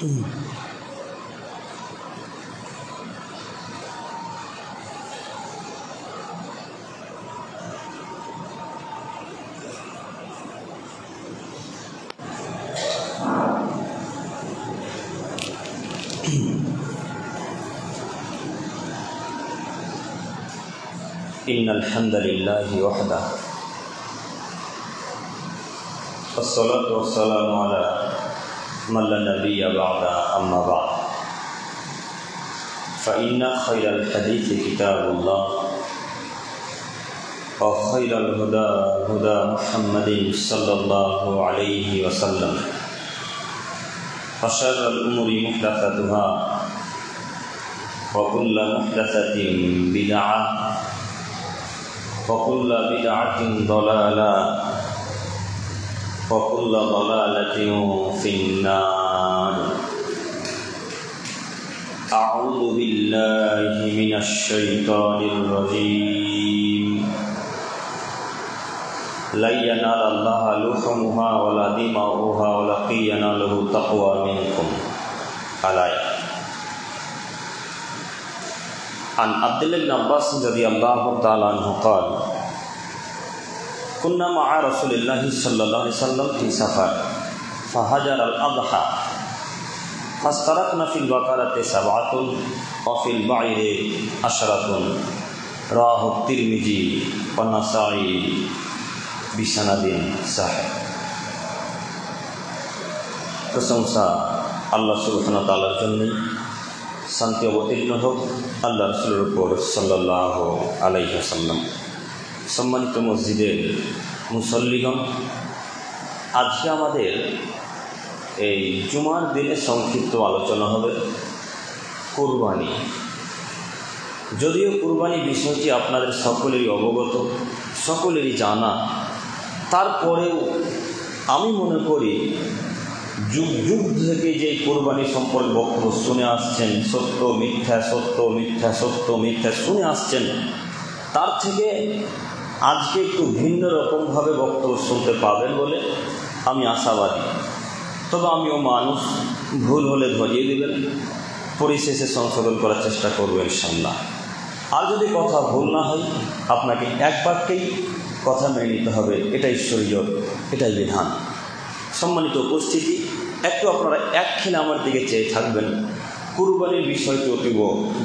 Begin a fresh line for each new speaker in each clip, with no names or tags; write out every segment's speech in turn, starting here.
इन्नल हम्दुलिल्लाहि वहदह वस्सलातु वस्सलामु अला मन ला नबिय्य बअदा अम्मा बअद फ़इन्न खैरल हदीथि किताबुल्लाह व खैरल हुदा हुदा मुहम्मदिन सल्लल्लाहु अलैहि वसल्लम व शर्रल उमूरि मुहदसतुहा व कुल्लु मुहदसतिन बिदअह वकुल्ल बिदअतिन दलाला वकुल्ल दलालतिन फिन्नार अऊज़ु बिल्लाहि मिनश शैतानिर रजीम ला यनालल्लाह लुहुमुहा वला दिमाउहा वलाकिन यनालुहु तक़वा मिनकुम आलाया। अन अब्दुल्लाह इब्न अब्बास रज़ियल्लाहु तआला अन्हु क़ाल कुन्ना मअ रसूलिल्लाहि सल्लल्लाहु अलैहि वसल्लम फी सफ़र फ़हजरल अज़हा फ़स्तरकना फ़िल बक़रति सबअतुन व फ़िल बइरि अशरतुन रवाहु तिरमिज़ी व नसाई बिसनदिन सहीह। प्रशंसा अल्लाह सुब्हानाहु व तआलार जन्य, शांति अवतीर्ण होक आल्लाह रसूलेर ऊपर सल्लल्लाहु आलैहि वसल्लम। सम्मानित मस्जिदेर मुसल्लिगण, आजके आमादेर এই জুমার দিনে সংক্ষিপ্ত আলোচনা হবে কুরবানি। যদিও কুরবানি বিষয়টি আপনাদের সকলেরই অবগত, সকলেরই জানা, তারপরেও আমি মনে করি যুগ যুগ থেকে যে কোরবানি সম্পর্কে বক্তব্য শুনে আসছেন, সত্য মিথ্যা সত্য মিথ্যা সত্য মিথ্যা শুনে আসছেন, তার থেকে আজকে একটু ভিন্ন রকমভাবে বক্তব্য শুনতে পাবেন বলে আমি আশাবাদী। তবে আমিও মানুষ, ভুল হলে ধরিয়ে দেবেন, পরিশেষে সংশোধন করার চেষ্টা করব ইনশাআল্লাহ। আর যদি কথা ভুল না হয় আপনাকে এক বাক্যেই কথা মেনে নিতে হবে, এটাই শরীয়ত, এটাই বিধান। সম্মানিত উপস্থিতি, একটু আপনারা একখানে আমার দিকে চেয়ে থাকবেন। কুরবানির বিষয়টি অতীব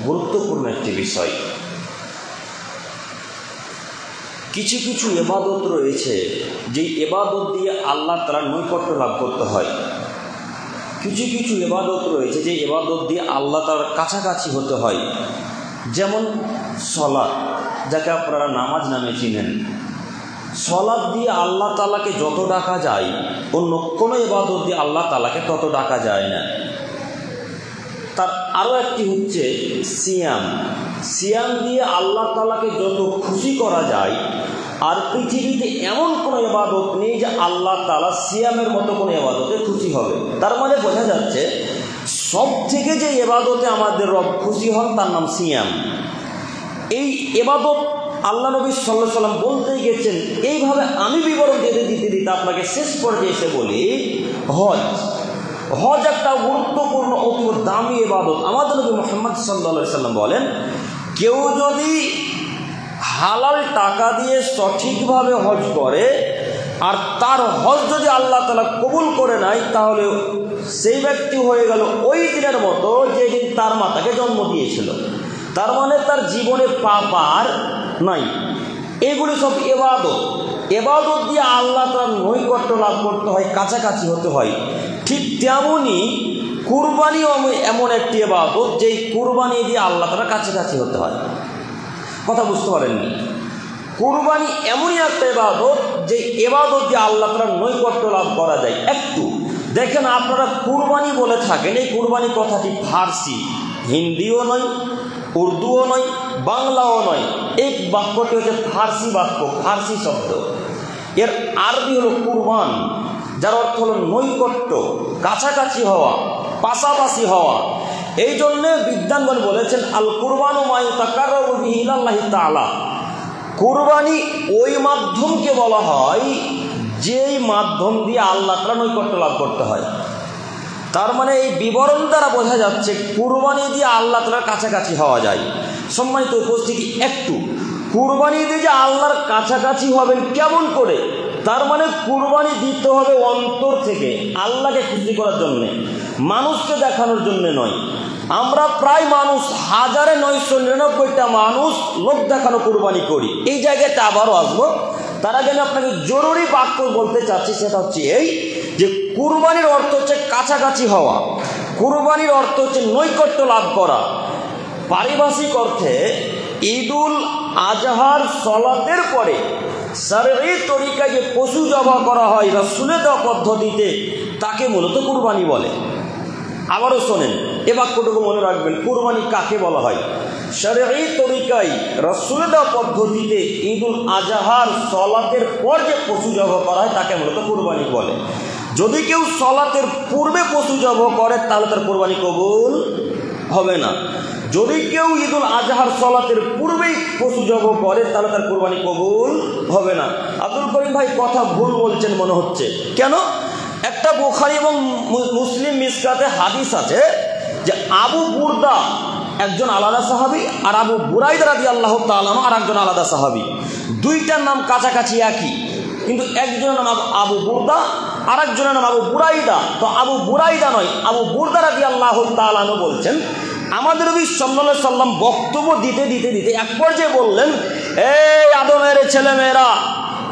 গুরুত্বপূর্ণ একটি বিষয়। কিছু কিছু ইবাদত রয়েছে যে ইবাদত দিয়ে আল্লাহ তাআলার নৈকট্য লাভ করতে হয়। কিছু কিছু ইবাদত রয়েছে যে ইবাদত দিয়ে আল্লাহ তাআলার কাছাকাছি হতে হয়। যেমন সালাত, যাকে আপনারা নামাজ নামে চিনেন। সালাত দিয়ে আল্লাহ তাআলাকে যত ডাকা যায় অন্য কোনো ইবাদত দিয়ে আল্লাহ তাআলাকে তত ডাকা যায় না। তার আরও একটি হচ্ছে সিয়াম। সিয়াম দিয়ে আল্লাহ তাআলাকে যত খুশি করা যায়, আর পৃথিবীতে এমন কোনো ইবাদত নেই যে আল্লাহ তাআলা সিয়ামের মতো কোনো ইবাদতে খুশি হবে। তার মানে বোঝা যাচ্ছে সব থেকে যে ইবাদতে আমাদের রব খুশি হন তার নাম সিয়াম। এই ইবাদত আল্লাহ নবী সাল্লাল্লাহু আলাইহি ওয়াসাল্লাম বলতেই গেছেন। এইভাবে আমি বিবরণ দিতে আপনাকে শেষ পর্যায়ে এসে বলি, হজ। হজ একটা গুরুত্বপূর্ণ অতি দামি ইবাদত। আমাদের নবী মুহাম্মদ সাল্লাল্লাহু আলাইহি ওয়াসাল্লাম বলেন, কেউ যদি হালাল টাকা দিয়ে সঠিকভাবে হজ করে আর তার হজ যদি আল্লাহ তাআলা কবুল করে নেয়, তাহলে সেই ব্যক্তি হয়ে গেল ওই দিনের মতো যেদিন তার মাতাকে জন্ম দিয়েছিল। তার মানে তার জীবনে পাপ আর নাই। এগুলি সব ইবাদত। ইবাদত দিয়ে আল্লাহ তাআলার নৈকট্য লাভ করতে হয়, কাছাকাছি হতে হয়। ঠিক তেমনই কুরবানিও এমন একটি ইবাদত যেই কুরবানি দিয়ে আল্লাহ তাআলার কাছাকাছি হতে হয়। কথা বুঝতে পারেননি? কুরবানি এমনই একটা ইবাদত যে ইবাদত দিয়ে আল্লাহ তাআলার নৈকট্য লাভ করা যায়। একটু দেখেন, আপনারা কুরবানি বলে থাকেন, এই কুরবানি কথাটি ফার্সি, হিন্দিও নয়, উর্দুও নয়, বাংলাও নয়। এই বাক্যটি হচ্ছে ফার্সি বাক্য, ফার্সি শব্দ। এর আরবি হলো কুরবান, যার অর্থ হলো নৈকট্য, কাছাকাছি হওয়া, পাশাপাশি হওয়া। এই জন্যে বিদ্বানগণ বলেছেন, আল কুরবানু মা ইউতাকাররাবু বিহি ইলাল্লাহি তাআলা। কুরবানি ওই মাধ্যমকে বলা হয় যেই মাধ্যম দিয়ে আল্লাহ তাআলা নৈকট্য লাভ করতে হয়। তার মানে এই বিবরণ দ্বারা বোঝা যাচ্ছে কুরবানি দিয়ে আল্লাহ তাআলার কাছাকাছি হওয়া যায়। সম্মানিত উপস্থিতি, একটু কুরবানি দিয়ে যে আল্লাহর কাছাকাছি হবেন কেমন করে? তার মানে কুরবানি দিতে হবে অন্তর থেকে, আল্লাহকে খুশি করার জন্যে, মানুষকে দেখানোর জন্যে নয়। আমরা প্রায় মানুষ 1999টা মানুষ লোক দেখানো কুরবানি করি। এই জায়গাতে আবারও আসবো, তার আগে আমি আপনাকে জরুরি বাক্য বলতে চাচ্ছি, সেটা হচ্ছে এই যে কুরবানির অর্থ হচ্ছে কাছাকাছি হওয়া, কুরবানির অর্থ হচ্ছে নৈকট্য লাভ করা। পারিভাষিক অর্থে ঈদুল আজহার সলাতের পরে শরঈ তরিকায় যে পশু জবাই করা হয় রাসূলের দেওয়া পদ্ধতিতে, তাকে মূলত কুরবানি বলে। আবারও শোনেন, এ বাক্যটুকু মনে রাখবেন, কুরবানি কাকে বলা হয়? শরঈ তরিকায় রাসূলের দেওয়া পদ্ধতিতে ঈদুল আজহার সলাতের পর যে পশু জবাই করা হয় তাকে মূলত কুরবানি বলে। যদি কেউ সলাতের পূর্বে পশু জবাই করে তাহলে তার কুরবানি কবুল হবে না। যদি কেউ ঈদুল আজহার সলাতের পূর্বেই পশু জবাই করে তাহলে তার কুরবানি কবুল হবে না। আব্দুল করিম ভাই কথা ভুল বলছেন মনে হচ্ছে, কেন? একটা বুখারী এবং মুসলিম মিসকাতে হাদিস আছে যে আবু বুরদা একজন আলাদা সাহাবী আর আবু বুরাইদা রাদিয়াল্লাহু তাআলা আর একজন আলাদা সাহাবী। দুইটার নাম কাছাকাছি একই, কিন্তু একজনের নাম আবু বুরদা আর একজনের নাম আবু বুরাইদা। তো আবু বুরাইদা নয়, আবু বুরদা রাদিয়াল্লাহু তাআলা বলছেন, আমাদের নবী সাল্লাল্লাহু আলাইহি সাল্লাম বক্তব্য দিতে দিতে দিতে এক পর্যায়ে বললেন, এই আদমের ছেলেমেয়েরা,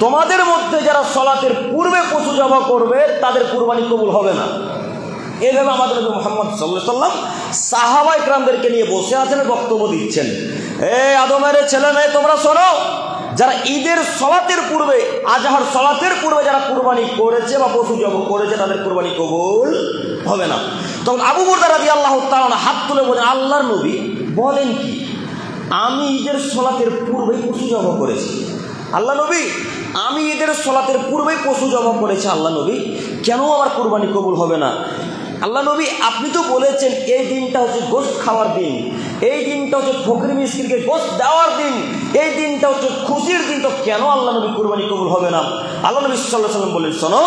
তোমাদের মধ্যে যারা সলাতের পূর্বে পশু জবাই করবে তাদের কুরবানি কবুল হবে না। এইভাবে আমাদের নবী মুহাম্মদ সাল্লাল্লাহু আলাইহি সাল্লাম সাহাবায়ে কেরামদেরকে নিয়ে বসে আছেন, বক্তব্য দিচ্ছেন, এই আদমের ছেলেমেয়ে তোমরা শোনো, যারা ঈদের সলাতের পূর্বে, আজহার সলাতের পূর্বে যারা কুরবানি করেছে বা পশু জবাই করেছে তাদের কুরবানি কবুল হবে না। তখন আবু বুরদা রাদিয়াল্লাহু তাআলা হাত তুলে বলেন, আল্লাহর নবী বলেন কি? আমি ঈদের সলাতের পূর্বেই পশু জবাই করেছি। আল্লাহ নবী, আমি ঈদের সলাতের পূর্বেই পশু জবাই করেছি, আল্লাহ নবী কেন আমার কুরবানি কবুল হবে না? আল্লাহ নবী, আপনি তো বলেছেন এই দিনটা হচ্ছে গোশত খাওয়ার দিন, এই দিনটা হচ্ছে ফকির মিসকিনকে গোশত দেওয়ার দিন, এই দিনটা হচ্ছে খুশির দিন, তো কেন আল্লাহ নবী কুরবানি কবুল হবে না? আল্লাহ নবী সাল্লাল্লাহু আলাইহি ওয়াসাল্লাম বলেন, শোনো,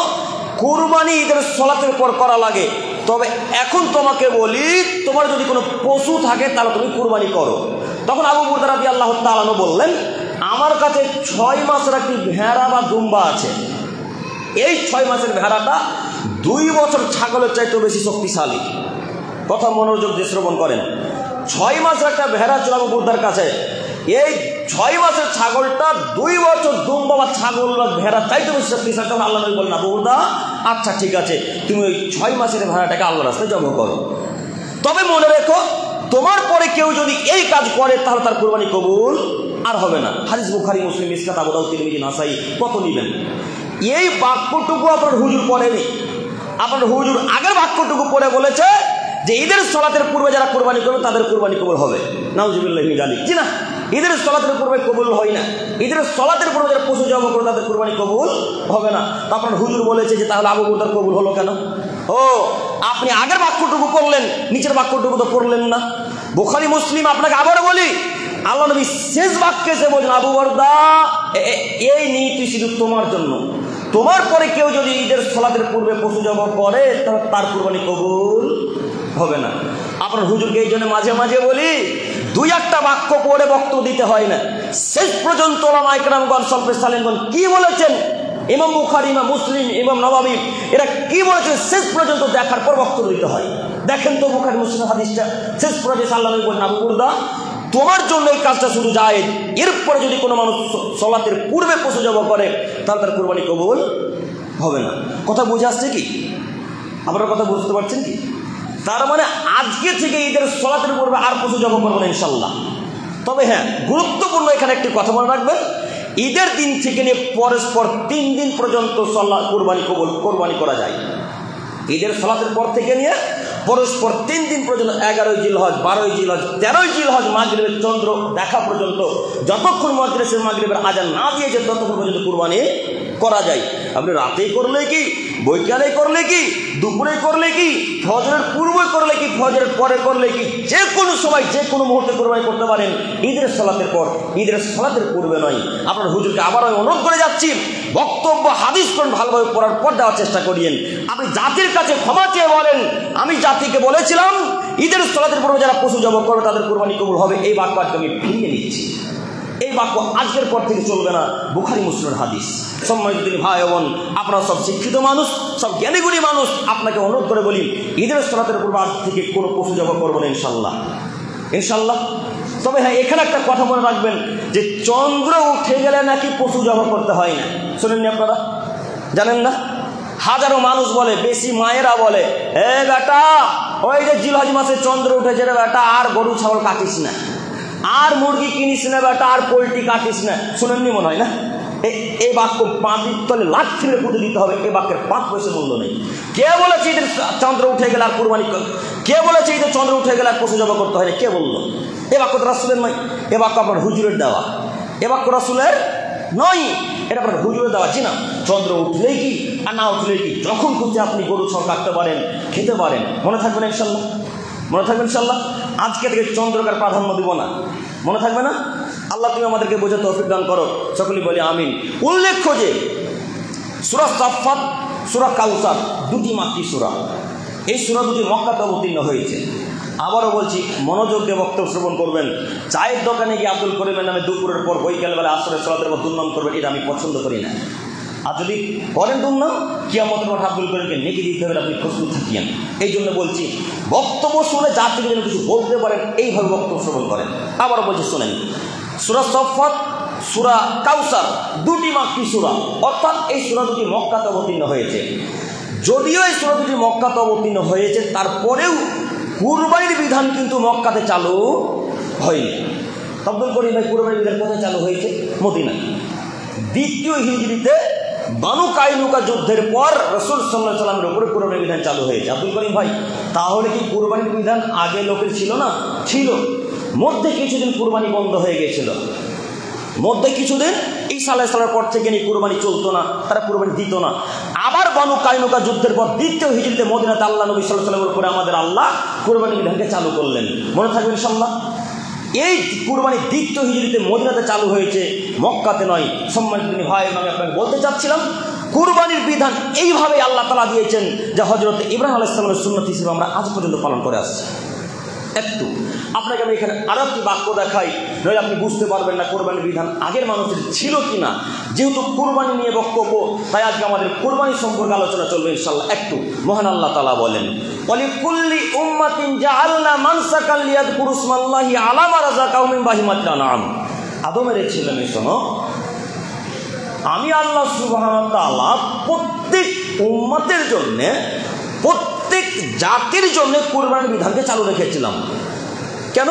কুরবানি ঈদের সলাতের পর করা লাগে, তবে এখন তোমাকে বলি, তোমার যদি কোনো পশু থাকে তাহলে তুমি কুরবানি করো। তখন আবু বুরদা রাদিয়াল্লাহু তাআলা বললেন, আমার কাছে 6 মাসের একটি ভেড়া বা দুম্বা আছে। এই 6 মাসের ভেড়াটা 2 বছর ছাগলের চাইতে বেশি শক্তিশালী। কথা মনোযোগ দিয়ে শ্রবণ করেন। 6 মাসের একটা ভেড়া ছিল আবু বুরদার কাছে। এই 6 মাসের ছাগলটা 2 বছর দুম্বা বা ছাগল বা ভেড়া চাইতে বেশি শক্তিশালী। তখন আল্লাহ নবী বলেন, আবু বুরদা, আচ্ছা ঠিক আছে, তুমি ওই 6 মাসের ভেড়াটাকে আল্লাহর রাস্তায় জবাই করো। তবে মনে রেখো, তোমার পরে কেউ যদি এই কাজ করে তাহলে তার কুরবানি কবুল আর হবে না। হাদিস বুখারী, মুসলিম, মিসকাত, আবু দাউদ, তিরমিজি, নাসাই, কত নিবেন? এই বাক্যটুকু আপনার হুজুর পড়েনি, আপনার হুজুর আগের বাক্যটুকু পড়ে বলেছে যে ঈদের সলাতের পূর্বে যারা কুরবানি করবে তাদের কুরবানি কবুল হবে। নাউজুবিল্লাহি মিন যালিক। জি না, ঈদের সলাতের পূর্বে কবুল হয় না। ঈদের সলাতের পূর্বে যারা পশু জবাই করবে তাদের কুরবানি কবুল হবে না। তো আপনার হুজুর বলেছে যে তাহলে আবু বুরদার কবুল হলো কেন? ও, আপনি আগের বাক্যটুকু পড়লেন, নিচের বাক্যটুকু তো পড়লেন না। বুখারী, মুসলিম, আপনাকে আবারও বলি, আল্লাহ নবী শেষ বাক্যে এসে বলছেন, আবু বুরদা, এই নীতি শুধু তোমার জন্য। তোমার পরে কেউ যদি ঈদের সলাতের পূর্বে পশু জবাই করে তাহলে তার কুরবানি কবুল হবে না। আপনার হুজুরকে এই জন্য মাঝে মাঝে বলি, 2-1টা বাক্য পড়ে বক্তব্য দিতে হয় না। শেষ পর্যন্ত উলামায়ে কেরামগণ, সালফে সালেহগণ কি বলেছেন, ইমাম বুখারী, ইমাম মুসলিম, ইমাম নববী, এরা কি বলেছেন শেষ পর্যন্ত দেখার পর বক্তব্য দিতে হয়। দেখেন তো বুখারী মুসলিম হাদিসটা, শেষ পর্যন্ত আল্লাহ নবী বলেন, আবু বুরদা, তোমার জন্য এই কাজটা শুধু জায়েজ। এরপরে যদি কোনো মানুষ সলাতের পূর্বে পশু জবাই করে তাহলে তার কুরবানি কবুল হবে না। কথা বুঝে আসছে কি? আপনারা কথা বুঝতে পারছেন কি? তার মানে আজকে থেকে ঈদের সলাতের পূর্বে আর পশু জবাই করবেন ইনশাল্লাহ। তবে হ্যাঁ, গুরুত্বপূর্ণ এখানে একটি কথা মনে রাখবেন, ঈদের দিন থেকে নিয়ে পরস্পর 3 দিন পর্যন্ত কোরবানি করা যায়। ঈদের সলাতের পর থেকে নিয়ে পরস্পর 3 দিন পর্যন্ত, 11 জিলহজ, 12 জিলহজ, 13 জিলহজ মাগরিবের চন্দ্র দেখা পর্যন্ত, যতক্ষণ মাগরিবের আজান না দিয়েছে ততক্ষণ পর্যন্ত কুরবানি করা যায়। আপনি রাতেই করলে কি, বৈকালে করলে কি, দুপুরে করলে কি, ফজরের পূর্বে করলে কি, ফজরের পরে করলে কি, যে কোনো সময় যে কোনো মুহূর্তে কোরবানি করতে পারেন, ঈদের সালাতের পর, ঈদের সালাতের পূর্বে নয়। আপনার হুজুরকে আবার আমি অনুরোধ করে যাচ্ছি, বক্তব্য হাদিস কোন ভালোভাবে পড়ার পর দেওয়ার চেষ্টা করিয়েন। আপনি জাতির কাছে ক্ষমা চেয়ে বলেন, আমি জাতিকে বলেছিলাম ঈদের সালাতের পূর্বে যারা পশু জবাই করবে তাদের কোরবানি কবুল হবে। এই বাক্য আজকে আমি ফিরিয়ে নিচ্ছি। এই বাক্য আজকের পর থেকে চলবে না। বুখারী মুসলিমের হাদিস। সম্মানিত দিনী ভাই বোন, আপনারা সব শিক্ষিত মানুষ, সব জ্ঞানীগুণী মানুষ, আপনাকে অনুরোধ করে বলি, ঈদের সালাতের পূর্বে আজ থেকে কোনো পশু জবাই করবো না ইনশাল্লাহ, ইনশাল্লাহ। তবে হ্যাঁ, এখানে একটা কথা মনে রাখবেন যে চন্দ্র উঠে গেলে নাকি পশু জবাই করতে হয় না। শোনেননি আপনারা? জানেন না? হাজারো মানুষ বলে, বেশি মায়েরা বলে, এ বেটা ওই যে জিলহজ মাসে চন্দ্র উঠেছে রে বেটা, আর গরু ছাগল কাটিস না, আর মুরগি কিনিস না বেটা, আর পোলট্রি কাটিস না। শুনেননি মনে হয় না? এই বাক্য পাঁচির তলে লাখ ছিঁড়ে পুঁতে দিতে হবে। এই বাক্যের 5 পয়সা মূল্য নেই। কে বলেছে ঈদের চন্দ্র উঠে গেলে আর কোরবানি, কে বলেছে ঈদের চন্দ্র উঠে গেলে আর পশু জবাই করতে হয় না? কে বললো? এ বাক্য তো রাসূলের নয়, এ বাক্য আপনার হুজুরের দেওয়া। এ বাক্য রাসূলের নয়, এটা আপনার হুজুরের দেওয়া। জি না, চন্দ্র উঠলেই কি আর না উঠলেই কি, যখন খুঁজে আপনি গরু ছাগল কাটতে পারেন, খেতে পারেন। মনে থাকবে না ইনশাল্লাহ? মনে থাকবে ইনশাল্লাহ? আজকে থেকে চন্দ্রকে প্রাধান্য দিব না। মনে থাকবে না? আল্লাহ তুমি আমাদেরকে বোঝাতে তৌফিক দান করো। সকলেই বলি আমিন। উল্লেখ্য যে সূরা সাফফাত, সূরা কাউসার দুটি মাক্কি সূরা। এই সূরা দুটি মক্কাতে অবতীর্ণ হয়েছে। আবারও বলছি, মনোযোগ দিয়ে বক্তব্য শ্রবণ করবেন। চায়ের দোকানে গিয়ে আব্দুল করিমের নামে দুপুরের পর বৈকালবেলা আসরের সালাতের পর দুর্নাম করবেন, এটা আমি পছন্দ করি না। আর যদি করেন দুর্নাম, কিয়ামতের মাঠে আব্দুল করিমকে নেকি দিতে হবে, আপনি প্রস্তুত থাকিয়েন। এই জন্য বলছি, বক্তব্য শুনে জাতিকে যেন কিছু বলতে পারেন, এইভাবে বক্তব্য শ্রবণ করেন। আবারও বলছি, শোনেন, সূরা সাফফাত, সূরা কাউসার দুটি মাক্কি সূরা, অর্থাৎ এই সূরা দুটি মক্কাতে অবতীর্ণ হয়েছে। যদিও এই সূরা দুটি মক্কাতে অবতীর্ণ হয়েছে, তারপরেও কুরবানির বিধান কিন্তু মক্কাতে চালু হয়নি। আব্দুল করিম ভাই, কুরবানির বিধান কোথায় চালু হয়েছে? মদিনায়। দ্বিতীয় হিজরিতে বানু কাইনুকা যুদ্ধের পর রাসূল সাল্লাল্লাহু আলাইহি ওয়াসাল্লামের উপরে কুরবানির বিধান চালু হয়েছে। আব্দুল করিম ভাই, তাহলে কি কুরবানির বিধান আগে লোকের ছিল না? ছিল। মধ্যে কিছুদিন কুরবানি বন্ধ হয়ে গিয়েছিল। মধ্যে কিছুদিন ঈসা আলাইহিস সালামের পর থেকে নিয়ে কুরবানি চলতো না, তারা কুরবানি দিত না। আবার বানু কাইনুকা যুদ্ধের পর দ্বিতীয় হিজরিতে মদিনাতে আল্লাহ নবী সাল্লাল্লাহু আলাইহি ওয়াসাল্লামের উপরে আমাদের আল্লাহ কুরবানির বিধানকে চালু করলেন। মনে থাকবে ইনশাআল্লাহ? এই কুরবানি দ্বিতীয় হিজরিতে মদিনাতে চালু হয়েছে, মক্কাতে নয়। সম্মানিত ভাই, আমি আপনাকে বলতে চাচ্ছিলাম, কুরবানির বিধান এইভাবে আল্লাহ তাআলা দিয়েছেন, যে হযরত ইব্রাহিম আলাইহিস সালামের সুন্নাত হিসেবে আমরা আজ পর্যন্ত পালন করে আসছি। একটু আপনাকে আমি এখানে আরো একটি বাক্য দেখাই, নইলে আপনি বুঝতে পারবেন না কোরবানির বিধান আগের মানুষের ছিল কিনা। যেহেতু কুরবানি নিয়ে বক্তব্য, তাই আজকে আমাদের কুরবানি সম্পর্কে আলোচনা চলবে ইনশাআল্লাহ। একটু মহান আল্লাহ তাআলা বলেন, ওয়ালিকুল্লি উম্মাতিন জাআলনা মানসাকাল লিয়াযকুরু ইসমাল্লাহি আলা মা রাযাকাহুম মিন বাহিমাতিল আনআম। আদমের ছেলেমেয়ে শোনো, আমি আল্লাহ সুবহানাহু ওয়া তাআলা প্রত্যেক উম্মতের জন্য, প্রত্যেক জাতির জন্য কুরবানির বিধানকে চালু রেখেছিলাম। কেন?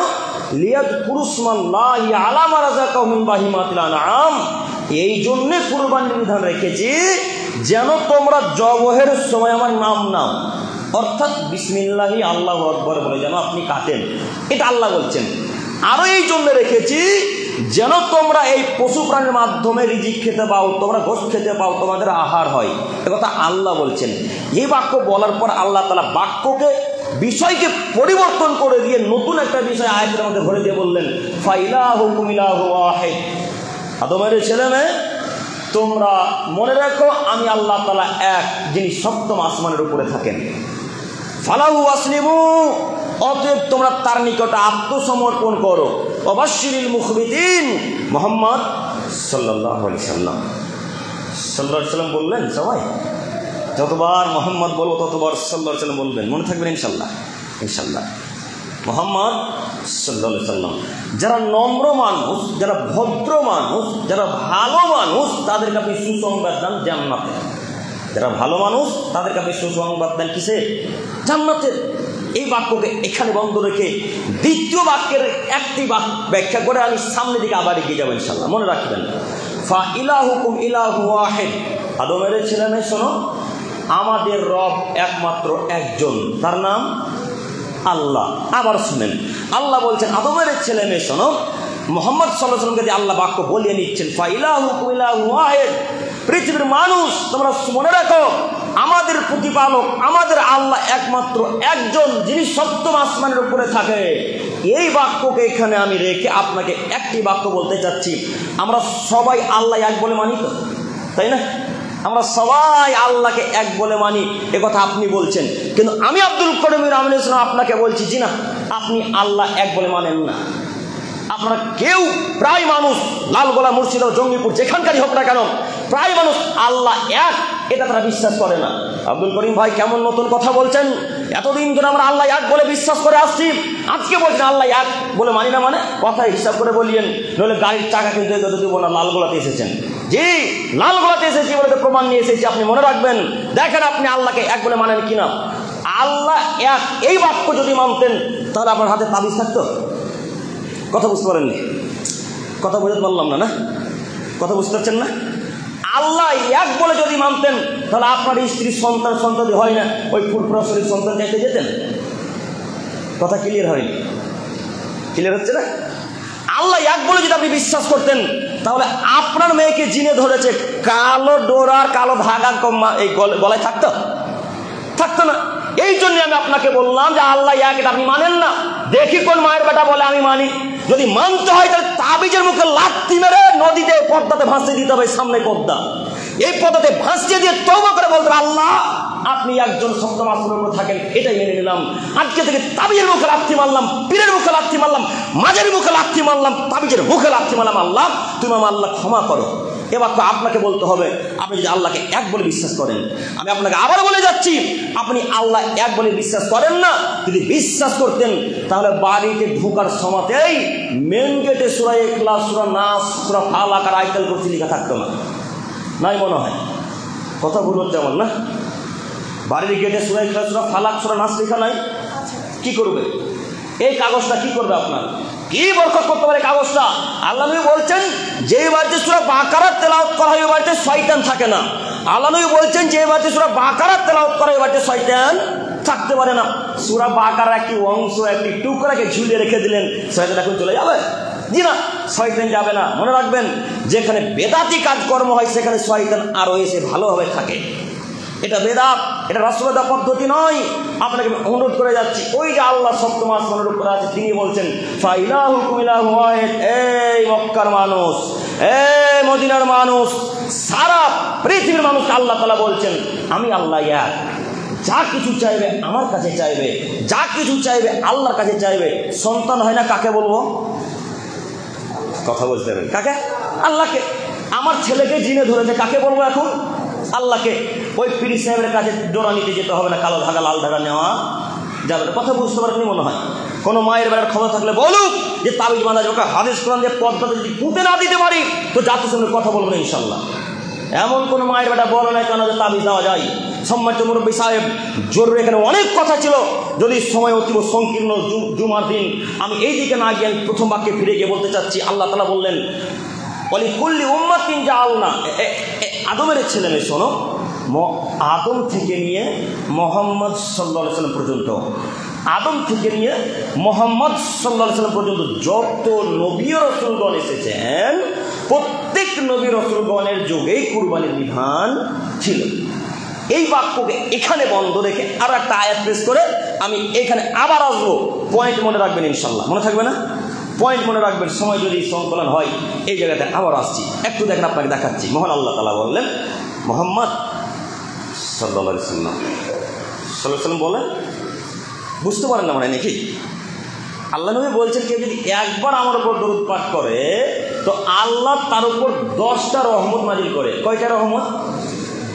লিয়াযকুরু ইসমাল্লাহি আলা মা রাযাকাহুম মিন বাহিমাতিল আনআম। এই জন্য কুরবানির বিধান রেখেছি যেন তোমরা জবহের সময় আমার নাম নাও, অর্থাৎ বিসমিল্লাহি আল্লাহু আকবার বলে যেন আপনি কাটেন। এটা আল্লাহ বলছেন। আরো এই জন্য রেখেছি যেন তোমরা এই পশু প্রাণীর মাধ্যমে রিজিক খেতে পাও, তোমরা গোশত খেতে পাও, তোমাদের আহার হয়। এ কথা আল্লাহ বলছেন। এই বাক্য বলার পর আল্লাহ তাআলা বাক্যকে, বিষয়কে পরিবর্তন করে দিয়ে নতুন একটা বিষয় আয়াতের মধ্যে ভরে দিয়ে বললেন, ফাইলাহুকুম ইলাহু ওয়াহিদ। আদমের ছেলেমেয়ে, তোমরা মনে রাখো আমি আল্লাহ তাআলা এক, যিনি সপ্তম আসমানের উপরে থাকেন। ফালাহু আসলিমু, অতএব তোমরা তার নিকটে আত্মসমর্পণ করো। ওয়াবাশশিরিল মুখবিতিন, মুহাম্মদ সাল্লাল্লাহু আলাইহি সাল্লাম বললেন, সবাই যতবার মুহাম্মদ বলবো ততবার সাল্লাল্লাহু আলাইহি সাল্লাম বলবেন। মনে থাকবেন ইনশাআল্লাহ? ইনশাআল্লাহ। মুহাম্মদ সাল্লাল্লাহু আলাইহি সাল্লাম, যারা নম্র মানুষ, যারা ভদ্র মানুষ, যারা ভালো মানুষ, তাদেরকে আপনি সুসংবাদ দেন জান্নাতে। যারা ভালো মানুষ তাদেরকে আপনি সুসংবাদ দেন কিসে? জান্নাতের। এই বাক্যকে এখানে বন্ধ রেখে দ্বিতীয় বাক্যের একটি ব্যাখ্যা করে আমি সামনের দিকে আবার এগিয়ে যাবো ইনশাআল্লাহ। মনে রাখবেন, ফা ইলাহুকুম ইলাহু ওয়াহিদ। আদমের ছেলেমেয়ে শোনো, আমাদের রব একমাত্র একজন, তার নাম আল্লাহ। আবার শুনেন, আল্লাহ বলছেন আদমের ছেলেমেয়ে শোনো, মুহাম্মদ সাল্লাল্লাহু আলাইহি ওয়াসাল্লামকে আল্লাহ বাক্য বলিয়ে নিচ্ছেন, ফা ইলাহুকুম ইলাহু ওয়াহিদ, পৃথিবীর মানুষ, তোমরা মনে রাখো, আমাদের প্রতিপালক, আমাদের আল্লাহ একমাত্র একজন, যিনি সপ্তম আসমানের উপরে থাকে। এই বাক্যকে এখানে আমি রেখে আপনাকে একটি বাক্য বলতে চাচ্ছি। আমরা সবাই আল্লাহ এক বলে মানি তো, তাই না? আমরা সবাই আল্লাহকে এক বলে মানি, এ কথা আপনি বলছেন, কিন্তু আমি আব্দুল করিম আমিন ইসলাম আপনাকে বলছি, জি না, আপনি আল্লাহ এক বলে মানেন না। আপনারা কেউ, প্রায় মানুষ, লালগোলা, মুর্শিদাবাদ, জঙ্গিপুর, যেখানকারই হোক না কেন, প্রায় মানুষ আল্লাহ এক এটা তারা বিশ্বাস করে না। আব্দুল করিম ভাই কেমন নতুন কথা বলছেন? এতদিন ধরে আমরা আল্লাহ এক বলে বিশ্বাস করে আসছি, আজকে বলছেন আল্লাহ এক বলে মানি না। মানে কথায় হিসাব করে বলিয়েন, নইলে গাড়ির চাকা কিন্তু দেবো না। লালগোলাতে এসেছেন, জি লালগোলাতে এসেছি বলে তো প্রমাণ নিয়ে এসেছি, আপনি মনে রাখবেন। দেখেন আপনি আল্লাহকে এক বলে মানেন কিনা। আল্লাহ এক এই বাক্য যদি মানতেন তাহলে আপনার হাতে তাবিজ থাকতো। কথা বুঝতে পারেননি? কথা বুঝতে পারলাম না? না কথা বুঝতে পারছেন না? আল্লাহ এক বলে যদি মানতেন তাহলে আপনার স্ত্রীর সন্তান হয় না, ওই ফুরফুরা শরীর সন্তান চাইতে যেতেন। কথা ক্লিয়ার হয়নি? ক্লিয়ার হচ্ছে না? আল্লাহ এক বলে যদি আপনি বিশ্বাস করতেন তাহলে আপনার মেয়েকে জিনে ধরেছে, কালো ডোরার কালো ধাগা এই গলায় থাকতো না। এই জন্য আমি আপনাকে বললাম যে আল্লাহ এক, এটা আপনি মানেন না। দেখি কোন মায়ের বেটা বলে আমি মানি। যদি মানতে হয় তাহলে তাবিজের মুখে লাথি মেরে নদীতে, পদ্মাতে ভাসিয়ে দিতে হবে। সামনে পদ্মা, এই পদ্মাতে ভাসিয়ে দিয়ে তওবা করে বলতে হবে আল্লাহ আপনি একজন, সপ্তম আসমানের উপর থাকেন, এটাই মেনে নিলাম। আজকে থেকে তাবিজের মুখে লাথি মারলাম, পীরের মুখে লাথি মারলাম, মাঝের মুখে লাথি মারলাম, তাবিজের মুখে লাথি মারলাম, আল্লাহ তুমি আমার আল্লাহ ক্ষমা করো। এ বাক্য আপনাকে বলতে হবে আপনি যদি আল্লাহকে এক বলে বিশ্বাস করেন। আমি আপনাকে আবার বলে যাচ্ছি, আপনি আল্লাহ এক বলে বিশ্বাস করেন না। যদি বিশ্বাস করতেন তাহলে বাড়িতে ঢোকার সময়তেই মেন গেটে সূরা ইখলাস, সূরা নাস, সূরা ফালাক আর আয়াতুল কুরসি লেখা থাকতো না? নাই মনে হয়? কথা ভুল হচ্ছে আমার, না? বাড়ির গেটে সূরা ইখলাস, সূরা ফালাক, সূরা নাস লেখা নাই? কি করবে এই কাগজটা? কি করবে আপনার? কি বরকত করতে পারে কাগজটা? আল্লাহ নবী বলছেন যে বাড়িতে সূরা বাকারা তেলাওয়াত করা হয় ওই বাড়িতে শয়তান থাকে না। আল্লাহ নবী বলছেন যে বাড়িতে সূরা বাকারা তেলাওয়াত করা হয় ওই বাড়িতে শয়তান থাকতে পারে না। সূরা বাকারা একটি অংশ, একটি টুকরাকে ঝুলিয়ে রেখে দিলেন, শয়তান এখন চলে যাবে? জি না, শয়তান যাবে না। মনে রাখবেন, যেখানে বেদাতি কাজকর্ম হয় সেখানে শয়তান আরো এসে ভালোভাবে থাকে। এটা বেদাত, এটা রাসূলুল্লাহ পদ্ধতি নয়। আপনাকে অনুরোধ করে যাচ্ছি, ওই যে আল্লাহ সপ্তম আসমানের উপরে আছে, তিনি বলছেন ফাইলাহুকুম ইলাহুন ওয়াহিদ। এই মক্কার মানুষ, এই মদিনার মানুষ, সারা পৃথিবীর মানুষ, আল্লাহ তাআলা বলছেন আমি আল্লাহ এক। যা কিছু চাইবে আমার কাছে চাইবে, যা কিছু চাইবে আল্লাহর কাছে চাইবে। সন্তান হয় না, কাকে বলবো? কথা বলতে হবে কাকে? আল্লাহকে। আমার ছেলেকে জিনে ধরেছে, কাকে বলবো এখন? আল্লাহকে। ওই পীর সাহেবের কাছে জোড়া নিতে যেতে হবে না, কালো ধাগা লাল ধাগা নেওয়া যাবে না। কথা বুঝতে পারেননি মনে হয়? কোনো মায়ের বেড়ার খবর থাকলে বলুক যে তাবিজ বাঁধা যাবে। হাদিস কোরআন দিয়ে পদ্মাতে যদি পুঁতে না দিতে পারি তো জাতির সঙ্গে কথা বলবো না ইনশাল্লাহ। এমন কোনো মায়ের বেটা বলে নাই কেন যে তাবিজ দেওয়া যায়। সম্মানিত মুরব্বী সাহেব, জরুরি এখানে অনেক কথা ছিল, যদি সময় অতীব সংকীর্ণ, জুমার দিন আমি এই দিকে না গিয়ে প্রথম বাক্যে ফিরে গিয়ে বলতে চাচ্ছি। আল্লাহ তাআলা বললেন ওয়ালিকুল্লি উম্মাতিন জাআলনা, আদমের ছেলে মেয়ে শোনো, আদম থেকে নিয়ে মুহাম্মদ সাল্লাল্লাহু আলাইহি ওয়াসাল্লাম পর্যন্ত, আদম থেকে নিয়ে মুহাম্মদ সাল্লাল্লাহু আলাইহি ওয়াসাল্লাম পর্যন্ত যত নবী ও রাসূলগণ এসেছেন, প্রত্যেক নবী রাসূলগণের যুগেই কুরবানির বিধান ছিল। এই বাক্যকে এখানে বন্ধ রেখে আর একটা আয়াত পেশ করে আমি এখানে আবার আসবো। পয়েন্ট মনে রাখবেন ইনশাল্লাহ, মনে থাকবে না? পয়েন্ট মনে রাখবেন, সময় যদি সংকলন হয় এই জায়গাতে আবার আসছি। একটু দেখেন, আপনাকে দেখাচ্ছি। মহান আল্লাহ তাআলা বললেন মুহাম্মদ সাল্লাল্লাহু আলাইহি ওয়াসাল্লাম বলেন, বুঝতে পারেন না মানে নাকি? আল্লাহ নবী বলছেন কেউ যদি একবার আমার উপর দরুদ পাঠ করে তো আল্লাহ তার উপর 10টা রহমত নাজিল করে। কয়টা রহমত?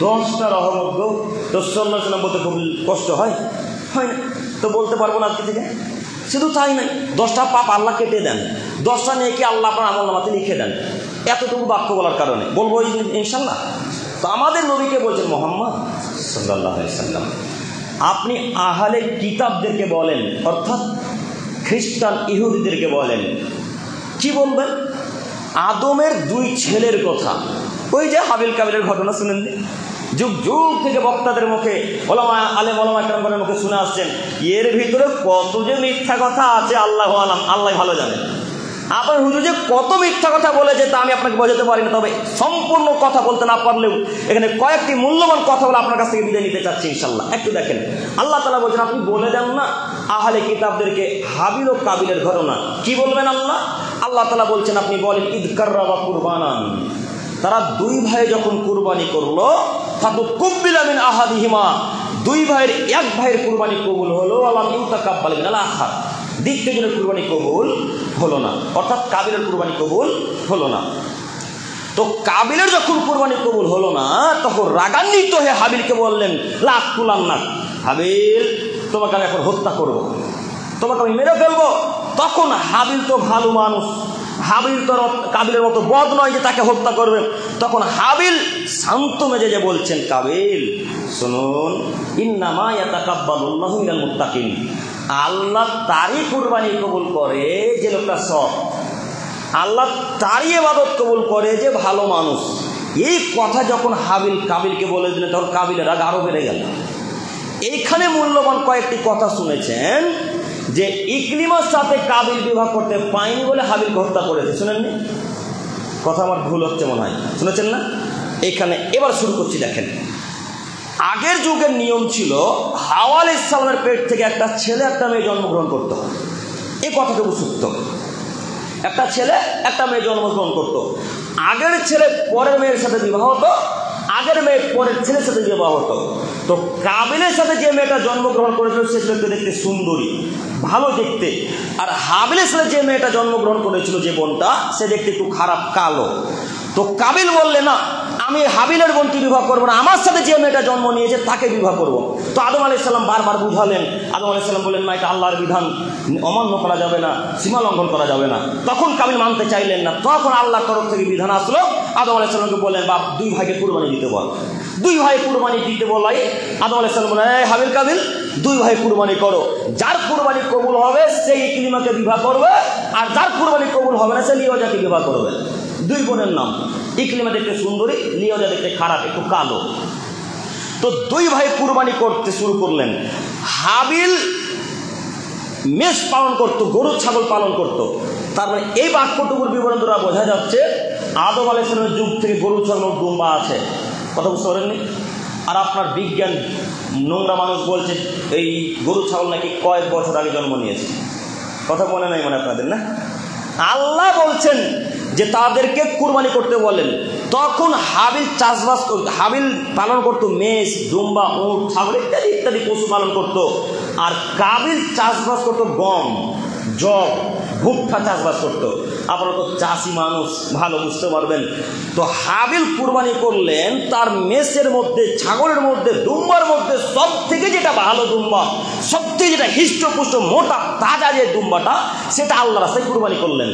10টা রহমত। তো সাল্লাল্লাহু আলাইহি ওয়াসাল্লাম বলতে খুব কষ্ট হয় না? তো বলতে পারবো না আজকে থেকে। শুধু তাই নাই, 10টা পাপ আল্লাহ কেটে দেন, 10টা নেকি আল্লাহ আপনার আমলনামাতে লিখে দেন। এতটুকু বাক্য বলার কারণে বলবো ইনশাল্লাহ। তো আমাদের নবীকে বলছেন মুহাম্মদ সাল্লাল্লাহু আলাইহি ওয়াসাল্লাম, আপনি আহলে কিতাবদেরকে বলেন, অর্থাৎ খ্রিস্টান ইহুদিদেরকে বলেন, কি বলবেন? আদমের 2 ছেলের কথা। ওই যে হাবিল কাবিলের ঘটনা শুনেননি? যুগ যুগ থেকে বক্তাদের মুখে, আলেম ওলামা কেরামগণের মুখে শুনে আসছেন। এর ভিতরে কত যে মিথ্যা কথা আছে আল্লাহু আলাম, আল্লাহ ভালো জানেন। আপনার হুজুর যে কত মিথ্যা কথা বলেছে তা আমি আপনাকে বোঝাতে পারি না, তবে সম্পূর্ণ কথা বলতে না পারলেও এখানে কয়েকটি মূল্যবান কথা বলে আপনার কাছ থেকে বিদায় নিতে চাচ্ছি ইনশাল্লাহ। একটু দেখেন, আল্লাহ তাআলা বলছেন আপনি বলে দেন না আহলে কিতাবদেরকে হাবিল ও কাবিলের ঘটনা। কি বলবেন আল্লাহ? আল্লাহ তাআলা বলছেন আপনি বলেন ইদ কাররাবা কুরবানান, তারা দুই ভাই যখন কুরবানি করলো, ফাতুকুব্বিলা মিন আহাদিহিমা, দুই ভাইয়ের এক ভাইয়ের কুরবানি কবুল হলো, আলাম ইউতাকাব্বাল মিনাল আখার, দ্বিতীয় জনের কুরবানি কবুল হলো না, অর্থাৎ কাবিলের কুরবানি কবুল হলো না। তো কাবিলের যখন কুরবানি কবুল হলো না, তখন রাগান্বিত হয়ে হাবিলকে বললেন লা তুলান্নাক, হাবিল তোমাকে আমি এখন হত্যা করব, তোমাকে আমি মেরে ফেলবো। তখন হাবিল তো ভালো মানুষ, হাবিল তো কাবিলের মতো বদ নয় যে তাকে হত্যা করবে। তখন হাবিল শান্ত মেজাজে বলছেন কাবিল শুনুন, ইন্নামা ইয়াতাকাব্বালুল্লাহু মিনাল মুত্তাকিন, আল্লাহ তারই কুরবানি কবুল করে যে লোকটা সৎ, আল্লাহ তারই ইবাদত কবুল করে যে ভালো মানুষ। এই কথা যখন হাবিল কাবিলকে বলে দিলেন, তখন কাবিলের রাগ আরো বেড়ে গেল। এইখানে মূল্যবান কয়েকটি কথা শুনেছেন যে ইকরিমার সাথে কাবিল বিবাহ করতে পায়নি বলে হাবিলকে হত্যা করেছে, শুনেননি? কথা আমার ভুল হচ্ছে মনে হয়, শুনেছেন না? এইখানে এবার শুরু করছি। দেখেন, আগের যুগের নিয়ম ছিল হাওয়া আলাইহিস সালামের পেট থেকে একটা ছেলে একটা মেয়ে জন্মগ্রহণ করতো। এই কথাটা সত্য, একটা ছেলে একটা মেয়ে জন্মগ্রহণ করতো। আগের ছেলে পরের মেয়ের সাথে বিবাহ হতো, আগের মেয়ে পরের ছেলের সাথে বিবাহ হতো। তো কাবিলের সাথে যে মেয়েটা জন্মগ্রহণ করেছিল সে ছিল দেখতে সুন্দরী, ভালো দেখতে, আর হাবিলের সাথে যে মেয়েটা জন্মগ্রহণ করেছিল যে বোনটা, সে দেখতে একটু খারাপ, কালো। তো কাবিল বললে না, আমি হাবিলের বোনকে বিবাহ করবো না, আমার সাথে যে মেয়েটা জন্ম নিয়েছে তাকে বিবাহ করব। তো আদম আলাইহিস সালাম বারবার বুঝালেন, আদম আলাইহিস সালাম বললেন না, এটা আল্লাহর বিধান, অমান্য করা যাবে না, সীমা লঙ্ঘন করা যাবে না। তখন কাবিল মানতে চাইলেন না। তখন আল্লাহর তরফ থেকে বিধান আসলো, আদম আলাইহিস সালামকে বললেন বাপ দুই ভাইকে কুরবানি দিতে বল। দুই ভাই কুরবানি দিতে বলাই আদম আলাইহিস সালাম বললেন এই হাবিল কাবিল দুই ভাই কুরবানি করো, যার কুরবানি কবুল হবে সেই ইকরিমাকে বিবাহ করবে, আর যার কুরবানি কবুল হবে না সে লিওজাকে বিবাহ করবে। দুই বোনের নাম, ইকরিমা দেখতে সুন্দরী, লিওজা দেখতে খারাপ, একটু কালো। তো দুই ভাই কুরবানি করতে শুরু করলেন। হাবিল মেষ পালন করত, গরু ছাগল পালন করত। তার মানে এই বাক্যটুকুর বিবরণ দ্বারা বোঝা যাচ্ছে আদম আলাইহিস সালামের যুগ থেকে গরু ছাগল দুম্বা আছে। কথা বুঝতে পারেননি? আর আপনার বিজ্ঞান নোংরা মানুষ বলছে এই গরু ছাগল নাকি কয়েক বছর আগে জন্ম নিয়েছে। কথা মনে নাই মানে আপনাদের, না? আল্লাহ বলছেন যে তাদেরকে কুরবানি করতে বলেন। তখন হাবিল চাষবাস করত, হাবিল পালন করতো মেষ, দুম্বা, উট, ছাগল ইত্যাদি ইত্যাদি পশু পালন করত। আর কাবিল চাষবাস করতো গম, জব, ভুট্টা চাষবাস করতো। আপনারা তো চাষি মানুষ, ভালো বুঝতে পারবেন। তো হাবিল কুরবানি করলেন তার মেষের মধ্যে, ছাগলের মধ্যে, দুম্বার মধ্যে সব থেকে যেটা ভালো দুম্বা, সব থেকে যেটা হৃষ্টপুষ্ট মোটা তাজা যে দুম্বাটা, সেটা আল্লাহ রাস্তায় কুরবানি করলেন।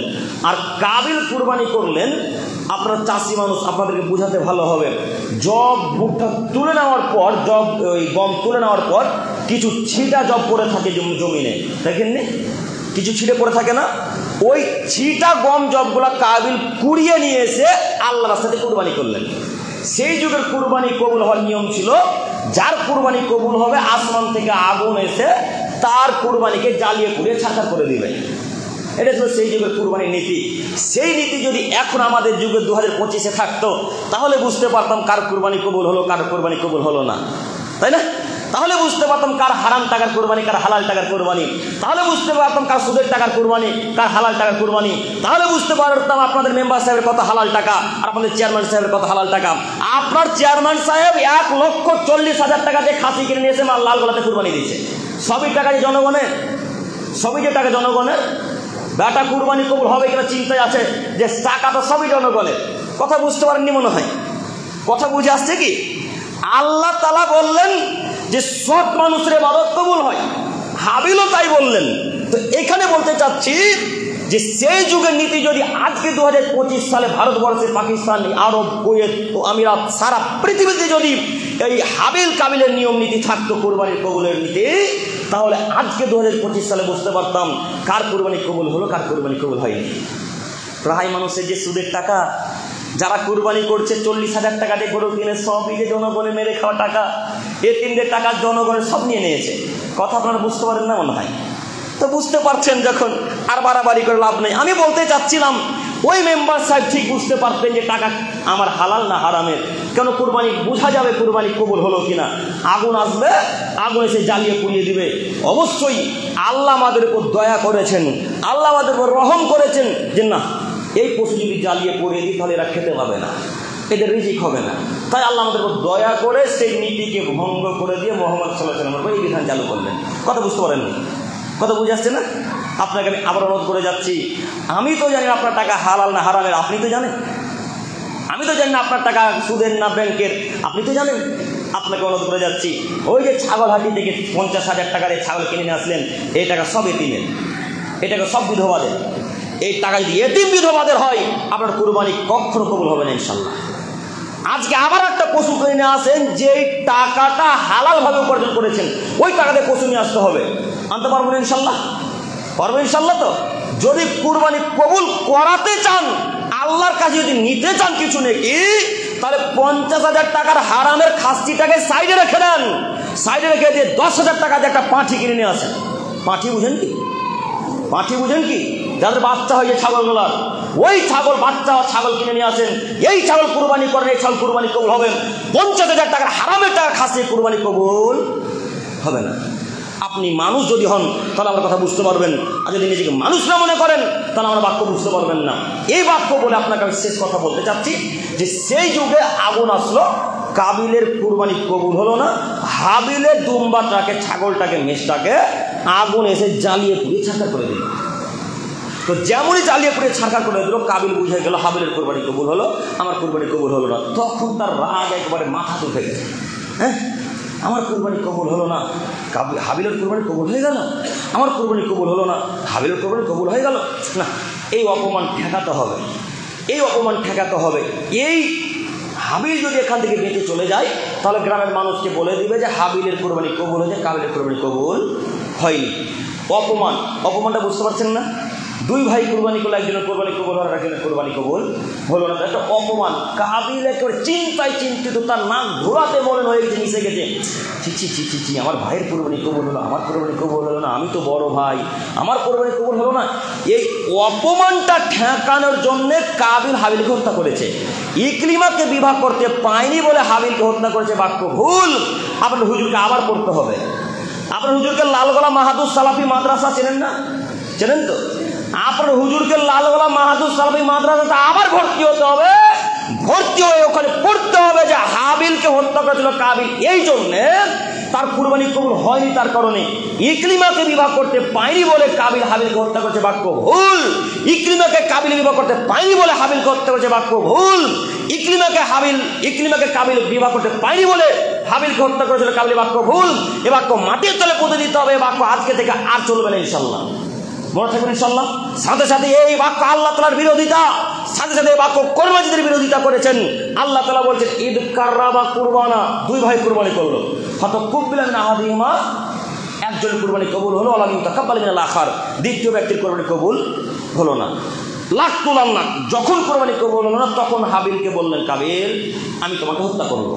আর কাবিল কুরবানি করলেন, আপনারা চাষি মানুষ, আপনাদেরকে বোঝাতে ভালো হবে, জব ভুট্টা তুলে নেওয়ার পর, জব ওই গম তুলে নেওয়ার পর কিছু ছিটা জব পড়ে থাকে জমিনে, দেখেননি? কিছু ছিটে পড়ে থাকে না? ওই ছিটা গম জবগুলা কাবিল কুড়িয়ে নিয়ে এসে আল্লাহ রাস্তাতে কুরবানি করলেন। সেই যুগের কুরবানি কবুল হওয়ার নিয়ম ছিল, যার কুরবানি কবুল হবে আসমান থেকে আগুন এসে তার কুরবানিকে জ্বালিয়ে পুড়িয়ে ছারখার করে দিবে। এটা ছিল সেই যুগের কুরবানির নীতি। সেই নীতি যদি এখন আমাদের যুগে 2025-এ থাকতো, তাহলে বুঝতে পারতাম কার কুরবানি কবুল হলো, কার কুরবানি কবুল হলো না, তাই না? তাহলে বুঝতে পারতাম কার হারাম টাকার কুরবানি, কার হালাল টাকার কুরবানি। তাহলে বুঝতে পারতাম কার সুদের টাকার কুরবানি, কার হালাল টাকার কুরবানি। তাহলে বুঝতে পারতাম আপনাদের মেম্বার সাহেবের কত হালাল টাকা, আর আপনাদের চেয়ারম্যান সাহেবের কত হালাল টাকা। আপনার চেয়ারম্যান সাহেব 1,40,000 টাকা দিয়ে খাসি কিনে নিয়েছে, মাল লাল গোলাতে কুরবানি দিয়েছে। সবই টাকা যে জনগণের, সবই যে টাকা জনগণের। বেটা কুরবানি কবুল হবে কিনা চিন্তায় আছে, যে টাকা তো সবই জনগণের। কথা বুঝতে পারেননি মনে হয়? কথা বুঝে আসছে কি? আল্লাহ তাআলা বললেন যে সৎ মানুষের ইবাদত কবুল হয়, হাবিলও তাই বললেন। তো এখানে বলতে চাচ্ছি যে সেই যুগের নীতি যদি আজকে 2025 সালে ভারতবর্ষে, পাকিস্তান, আরব, কুয়েত ও আমিরাত, সারা পৃথিবীতে যদি এই হাবিল কাবিলের নিয়ম নীতি থাকতো, কুরবানির কবুলের নীতি, তাহলে আজকে 2025 সালে বুঝতে পারতাম কার কুরবানি কবুল হলো, কার কুরবানি কবুল হয়নি। প্রায় মানুষের যে সুদের টাকা, যারা কুরবানি করছে 40,000 টাকা দিয়ে গরু কিনে, সবই যে জনগণে মেরে খাওয়া টাকা, এতিমদের টাকা জনগণের সব নিয়ে নিয়েছে। কথা আপনারা বুঝতে পারেন না মনে হয়? তো বুঝতে পারছেন যখন, আর বাড়াবাড়ি করে লাভ নেই। আমি বলতে চাচ্ছিলাম ওই মেম্বার সাহেব ঠিক বুঝতে পারতেন যে টাকা আমার হালাল না হারামের, কেন কুরবানি বোঝা যাবে কুরবানি কবুল হলো কিনা। আগুন আসবে, আগুন এসে জ্বালিয়ে পুড়িয়ে দিবে। অবশ্যই আল্লাহ আমাদের উপর দয়া করেছেন, আল্লাহ আমাদের উপর রহম করেছেন যে না, এই পশু যদি জ্বালিয়ে পুড়িয়ে দিই তাহলে এরা খেতে পাবে না, এদের রিজিক হবে না। তাই আল্লাহ আমাদের উপর দয়া করে সেই নীতিকে ভঙ্গ করে দিয়ে মোহাম্মদ সাল্লাল্লাহু আলাইহি ওয়াসাল্লামের উপর এই বিধান চালু করলেন। কথা বুঝতে পারেননি? কথা বুঝে আসছে না? আপনাকে আমি আবার অনুরোধ করে যাচ্ছি, আমি তো জানি আপনার টাকা হালাল না হারামের, আপনি তো জানেন। আমি তো জানি না আপনার টাকা সুদের না ব্যাংকের, আপনি তো জানেন। আপনাকে অনুরোধ করে যাচ্ছি, ওই যে ছাগল হাটি থেকে 50,000 টাকার এই ছাগল কিনে নিয়ে আসলেন, এই টাকা সব এতিমের, এই টাকা সব বিধবাদের। এই টাকা যদি এতিম বিধবাদের হয়, আপনার কুরবানি কখনো কবুল হবে না ইনশাল্লাহ। আজকে আবার একটা পশু কিনে নিয়ে আসেন, যে টাকাটা হালালভাবে উপার্জন করেছেন, ওই টাকাতে পশু নিয়ে আসতে হবে। আনতে পারবেন ইনশাল্লাহ? পারবেন ইনশাল্লাহ? তো যদি কুরবানি কবুল করাতে চান, আল্লাহর কাছে যদি নিতে চান কিছু নাকি, তাহলে 50,000 টাকার হারামের খাসিটাকে সাইডে রেখে দেন, সাইডে রেখে দিয়ে 10,000 টাকা দিয়ে একটা পাঁঠি কিনে নিয়ে আসেন। পাঁঠি বুঝেন কি? পাঁঠি বুঝেন কি? যাদের বাচ্চা হয় যে ছাগলগুলার, ওই ছাগল বাচ্চা ছাগল কিনে নিয়ে আসেন, এই ছাগল কুরবানি করেন, এই ছাগল কুরবানি কবুল হবে। 50,000 টাকার হারামের টাকা খাসি কুরবানি কবুল হবে না। আপনি মানুষ যদি হন তাহলে আমার কথা বুঝতে পারবেন, আর যদি নিজেকে মানুষ না মনে করেন তাহলে আমার বাক্য বুঝতে পারবেন না। এই বাক্য বলে আপনাকে আমি শেষ কথা বলতে চাচ্ছি যে সেই যুগে আগুন আসলো, কাবিলের কুরবানি কবুল হলো না, হাবিলের দুম্বাটাকে, ছাগলটাকে, মেষটাকে আগুন এসে জ্বালিয়ে পুড়িয়ে ছাড়খাড় করে দিল। তো যেমনই জ্বালিয়ে পুড়িয়ে ছাড়খাড় করে দিল, কাবিল বুঝে গেল হাবিলের কুরবানি কবুল হলো, আমার কুরবানি কবুল হলো না। তখন তার রাগ একবারে মাথাতে উঠে গেছে। হ্যাঁ, আমার কুরবানি কবুল হলো না, হাবিলের কুরবানি কবুল হয়ে গেল, আমার কুরবানি কবুল হলো না, হাবিলের কুরবানি কবুল হয়ে গেল। না, এই অপমান ঠেকাতে হবে, এই অপমান ঠেকাতে হবে। এই হাবিল যদি এখান থেকে বেঁচে চলে যায়, তাহলে গ্রামের মানুষকে বলে দিবে যে হাবিলের কুরবানি কবুল হয়েছে, কাবিলের কুরবানি কবুল হয়নি। অপমান, অপমানটা বুঝতে পারছেন না? দুই ভাই কুরবানি করলে, একজনের কুরবানি কবুল হলো, একজনের কুরবানি কবুল হলো না, একটা অপমান। কাবিল একেবারে চিন্তায় চিন্তিত, তার নাক ঘোরাতে মনে হয়ে গেছে, মিশে গেছে। ছি ছি ছি ছি, আমার ভাইয়ের কুরবানি কবুল হলো, আমার কুরবানি কবুল হলো না, আমি তো বড় ভাই, আমার কুরবানি কবুল হলো না। এই অপমানটা ঠেকানোর জন্যে কাবিল হাবিলকে হত্যা করেছে। ইকরিমাকে বিবাহ করতে পায়নি বলে হাবিলকে হত্যা করেছে, বাক্য ভুল। আপনার হুজুরকে আবার পড়তে হবে। আপনার হুজুরকে লালগোলা মাহাদুর সালাফি মাদ্রাসা চেনেন না? চেনেন তো? আপনার হুজুরকে লালগোলা মাহাদুর সালাফি মাদ্রাসাতে আবার ভর্তি হতে হবে, ভর্তি হয়ে ওখানে পড়তে হবে যে হাবিলকে হত্যা করেছিল কাবিল, এই জন্যে তার কুরবানি কবুল হয়নি। তার কারণে ইকরিমাকে বিবাহ করতে পায়নি বলে কাবিল হাবিলকে হত্যা করেছে, বাক্য ভুল। ইকরিমাকে কাবিল বিবাহ করতে পায়নি বলে হাবিলকে হত্যা করেছে, বাক্য ভুল। ইকরিমাকে কাবিল বিবাহ করতে পায়নি বলে হাবিলকে হত্যা করেছিল কাবিল, বাক্য ভুল। এ বাক্য মাটির তলে পুঁতে দিতে হবে। এ বাক্য আজকে থেকে আর চলবে না ইনশাল্লাহ, মনে থাকবেন ইনশাল্লাহ। সাথে সাথে এই বাক্য আল্লাহ তাআলার বিরোধিতা, সাথে সাথে এই বাক্য কোরবানিদের বিরোধিতা করেছেন। আল্লাহ তাআলা বলছেন ঈদ কাররাবা কুরবানা, দুই ভাই কুরবানি করলো, ফাতাকুব্বিলা মিন আহাদিহিমা, একজন কুরবানি কবুল হলো, ওয়া লাম ইউতাকাব্বাল মিনাল আখার, দ্বিতীয় ব্যক্তির কুরবানি কবুল হলো না। লাখ তুলান না, যখন কুরবানি কবুল হলো না, তখন হাবিলকে বললেন কাবিল, আমি তোমাকে হত্যা করবো।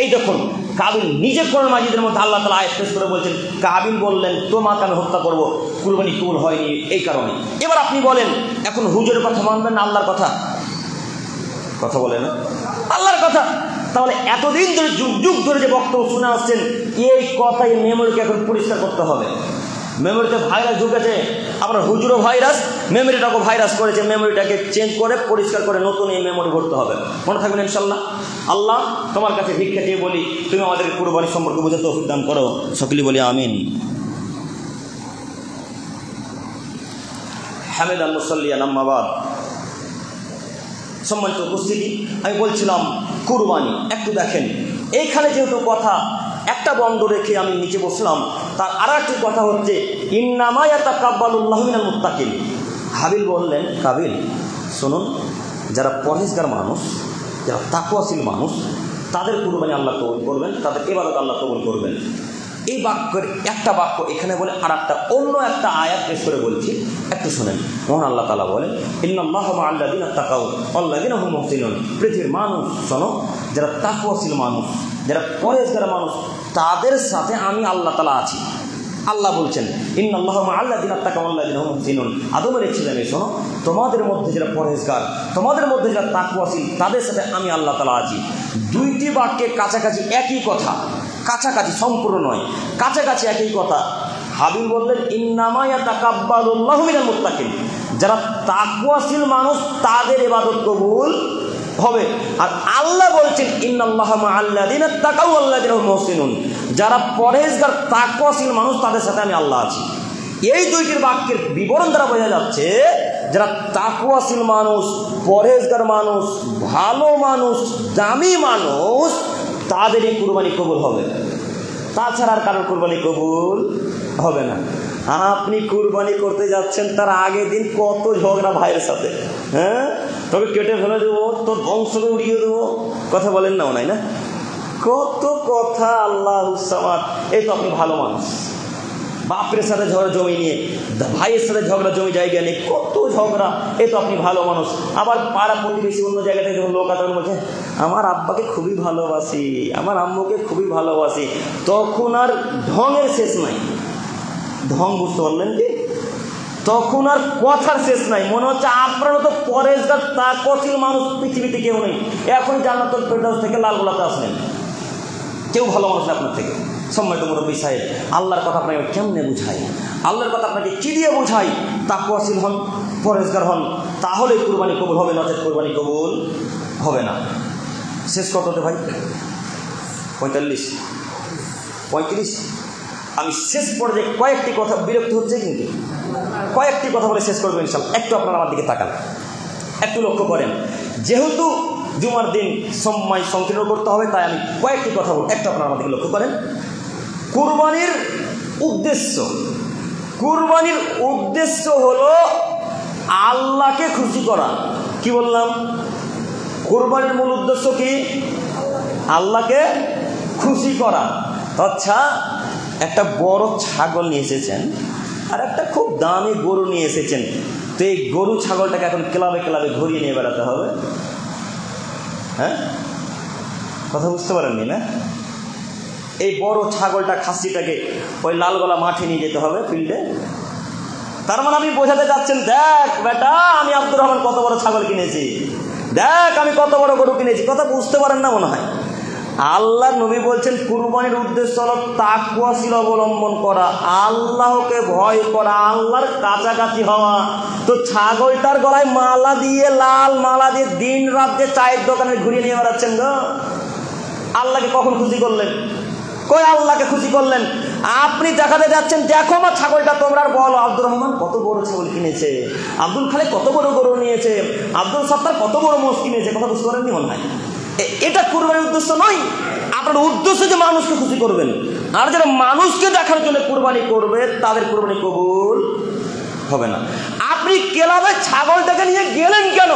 এই দেখুন, কাবিল নিজে কোরআন মাজিদের মধ্যে আল্লাহ তাআলা আয়াত পেশ করে বলছেন, কাবিল বললেন তোমাকে আমি হত্যা করবো, কুরবানি কবুল হয়নি এই কারণে। এবার আপনি বলেন, এখন হুজুরের কথা মানবেন না আল্লাহর কথা? কথা বলেন না, আল্লাহর কথা। তাহলে এতদিন ধরে যুগ যুগ ধরে যে বক্তব্য শুনে আসছেন, এই কথাই মেমোরিকে এখন পরিষ্কার করতে হবে। মেমোরিতে ভাইরাস ঢুকেছে, আপনার হুজুরও ভাইরাস, মেমোরিটাকে ভাইরাস করেছে। মেমোরিটাকে চেঞ্জ করে পরিষ্কার করে নতুন এই মেমোরি ভরতে হবে, মনে থাকবেন ইনশাল্লাহ। আল্লাহ তোমার কাছে ভিক্ষা দিয়ে বলি, তুমি আমাদেরকে কুরবানি সম্পর্কে বুঝে তৌফিক দান করো, সকলে বলি আমিন। হামিদান মুসাল্লিয়ান আম্মা বাদ। সম্মানিত উপস্থিতি, আমি বলছিলাম কুরবানি, একটু দেখেন এইখানে যেহেতু কথা একটা বন্ধ রেখে আমি নিচে বসলাম, তার আর একটি কথা হচ্ছে ইন্নামা ইয়াতাকাব্বালুল্লাহু মিনাল মুত্তাকিন। হাবিল বললেন, কাবিল শুনুন, যারা পরহেজগার মানুষ, যারা তাকওয়াশীল মানুষ, তাদের কুরবানি আল্লাহ কবুল করবেন, তাদের ইবাদত আল্লাহ কবুল করবেন। এই বাক্যের একটা বাক্য এখানে বলে, আর একটা অন্য একটা আয়াত পেশ করে বলছি, একটু শোনেন। মহান আল্লাহ তাআলা বলেন, ইন্নাল্লাহা মা'আল্লাযীনা তাকাউ ওয়াল্লাযীনা হুম মুহসিনুন। পৃথিবীর মানুষ শোনো, যারা তাকওয়াশীল মানুষ, যারা পরহেজগার মানুষ, তাদের সাথে আমি আল্লাহ তাআলা আছি। আল্লাহ বলছেন ইন্নাল্লাহা মাআল্লাযিনা তাকাউ ওয়াল্লাযিনা হুম মুহসিনুন। আদমের ছেলে শোনো, তোমাদের মধ্যে যারা পরহেজগার, তোমাদের মধ্যে যারা তাকওয়াশীল, তাদের সাথে আমি আল্লাহ তাআলা আছি। দুইটি বাক্যের কাছাকাছি একই কথা, কাছাকাছি সম্পূর্ণ নয়, কাছাকাছি একই কথা। হাবিব বললেন ইন্নামা ইয়াতাকাব্বালুল্লাহু মিনাল মুত্তাকিন, যারা তাকওয়াশীল মানুষ তাদের ইবাদত কবুল হবে। আর আল্লাহ বলছেন ইন্নাল্লাহা মাআল্লাযিনা তাকাউ ওয়াল্লাযিনা হুম মুহসিনুন, যারা পরহেজগার তাকওয়াশীল মানুষ তাদের সাথে আমি আল্লাহ আছি। এই দুইটির বাক্যের বিবরণ দ্বারা বোঝা যাচ্ছে যারা তাকওয়াশীল মানুষ, পরহেজগার মানুষ, ভালো মানুষ, দামি মানুষ, তাদেরই কুরবানি কবুল হবে, তাছাড়া আর কারোর কুরবানি কবুল হবে না। আপনি কুরবানি করতে যাচ্ছেন, তার আগের দিন কত ঝগড়া ভাইয়ের সাথে, হ্যাঁ, তোকে কেটে ফেলে দেবো, তোর বংশকে উড়িয়ে দেবো, কথা বলেন না ওনাই না, কত কথা। আল্লাহ সামাদ, এই তো আপনি ভালো মানুষ। বাপের সাথে ঝগড়া জমি নিয়ে, ভাইয়ের সাথে ঝগড়া জমি জায়গা নেই, কত ঝগড়া, এই তো আপনি ভালো মানুষ। আবার পাড়া প্রতিবেশী অন্য জায়গা থেকে যখন লোক আসে বলছে আমার আব্বাকে খুবই ভালোবাসি, আমার আম্মুকে খুবই ভালোবাসি, তখন আর ঢঙের শেষ নাই। ঢং বুঝতে পারলেন কি? তখন আর কথার শেষ নাই, মনে হচ্ছে আপনারও তো পরেশগার তাকওয়াশীল মানুষ পৃথিবীতে কেউ নেই। এখন জান্নাতুল ফেরদাউস থেকে লালগোলাতে আসলেন, কেউ ভালো মানুষ না আপনার থেকে। সম্মানিত মুরব্বী সাহেব, আল্লাহর কথা আপনাকে কেমনে বুঝাই, আল্লাহর কথা আপনাকে কি দিয়ে বুঝাই? তাকওয়াশীল হন, পরেশগার হন, তাহলে কুরবানি কবুল হবে, নচেত কুরবানি কবুল হবে না। শেষ কততে ভাই? 45, 35। আমি শেষ পর্যায়ে কয়েকটি কথা, বিরক্ত হচ্ছে কিন্তু কয়েকটি কথা বলে শেষ করবো ইনশাআল্লাহ। একটু আপনারা আমার দিকে তাকান, একটু লক্ষ্য করেন। যেহেতু জুমার দিন সময় সংকীর্ণ করতে হবে, তাই আমি কয়েকটি কথা বলব, একটু আপনারা আমার দিকে লক্ষ্য করেন। কুরবানির উদ্দেশ্য, কুরবানির উদ্দেশ্য হলো আল্লাহকে খুশি করা। কি বললাম? কুরবানির মূল উদ্দেশ্য কি? আল্লাহকে খুশি করা। আচ্ছা, একটা বড় ছাগল নিয়ে এসেছেন আর একটা খুব দামি গরু নিয়ে এসেছেন, তো এই গরু ছাগলটাকে এখন ক্লাবে ক্লাবে ঘুরিয়ে নিয়ে বেড়াতে হবে, হ্যাঁ? কথা বুঝতে পারেননি না? এই বড় ছাগলটা, খাসিটাকে ওই লালগোলা মাঠে নিয়ে যেতে হবে, ফিল্ডে। তার মানে আপনি বোঝাতে চাচ্ছেন, দেখ বেটা আমি আব্দুর রহমান কত বড় ছাগল কিনেছি, দেখ আমি কত বড় গরু কিনেছি। কথা বুঝতে পারেন না মনে হয়। আল্লাহ নবী বলছেন কুরবানির উদ্দেশ্য হলো তাকওয়াশীল অবলম্বন করা, আল্লাহকে ভয় করা, আল্লাহর কাছাকাছি হওয়া। তো ছাগলটার গলায় মালা দিয়ে, লাল মালা দিয়ে দিন রাত যে চায়ের দোকানে ঘুরিয়ে নিয়ে বেড়াচ্ছেন গো, আল্লাহকে কখন খুশি করলেন? কই আল্লাহকে খুশি করলেন? আপনি দেখাতে যাচ্ছেন, দেখো আমার ছাগলটা, তোমরা বলো আব্দুর রহমান কত বড় ছাগল কিনেছে, আব্দুল খালেক কত বড় গরু নিয়েছে, আব্দুল সত্তার কত বড় মোষ কিনেছে। কথা বুঝতে পারেননি মনে হয়? এটা কুরবানির উদ্দেশ্য নয়। আপনার উদ্দেশ্য যে মানুষকে খুশি করবেন, আর যারা মানুষকে দেখার জন্য কুরবানি করবে তাদের কুরবানি কবুল হবে না। আপনি ক্লাবে ছাগলটাকে নিয়ে গেলেন কেন?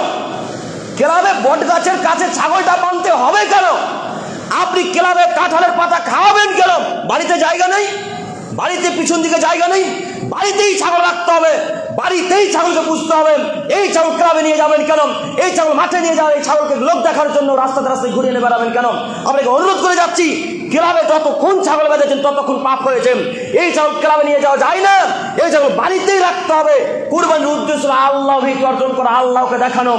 ক্লাবে বট গাছের কাছে ছাগলটা বাঁধতে হবে কেন? আপনি ক্লাবে কাঁঠালের পাতা খাওয়াবেন কেন? বাড়িতে জায়গা নেই, বাড়িতে পিছন দিকে জায়গা নেই, বাড়িতেই ছাগল রাখতে হবে, বাড়িতেই ছাগলকে পুষতে হবে। এই ছাগল ক্লাবে নিয়ে যাবেন কেন? এই ছাগল মাঠে নিয়ে যাবেন, এই ছাগলকে লোক দেখার জন্য রাস্তাতে রাস্তায় ঘুরিয়ে নিয়ে বেড়াবেন কেন? আপনাকে অনুরোধ করে যাচ্ছি, ক্লাবে যতক্ষণ ছাগল বেঁধেছেন ততক্ষণ পাপ হয়েছে। এই ছাগল ক্লাবে নিয়ে যাওয়া যায় না, এই ছাগল বাড়িতেই রাখতে হবে। কুরবানির উদ্দেশ্য আল্লাহ ভীতি অর্জন করা, আল্লাহকে দেখানো।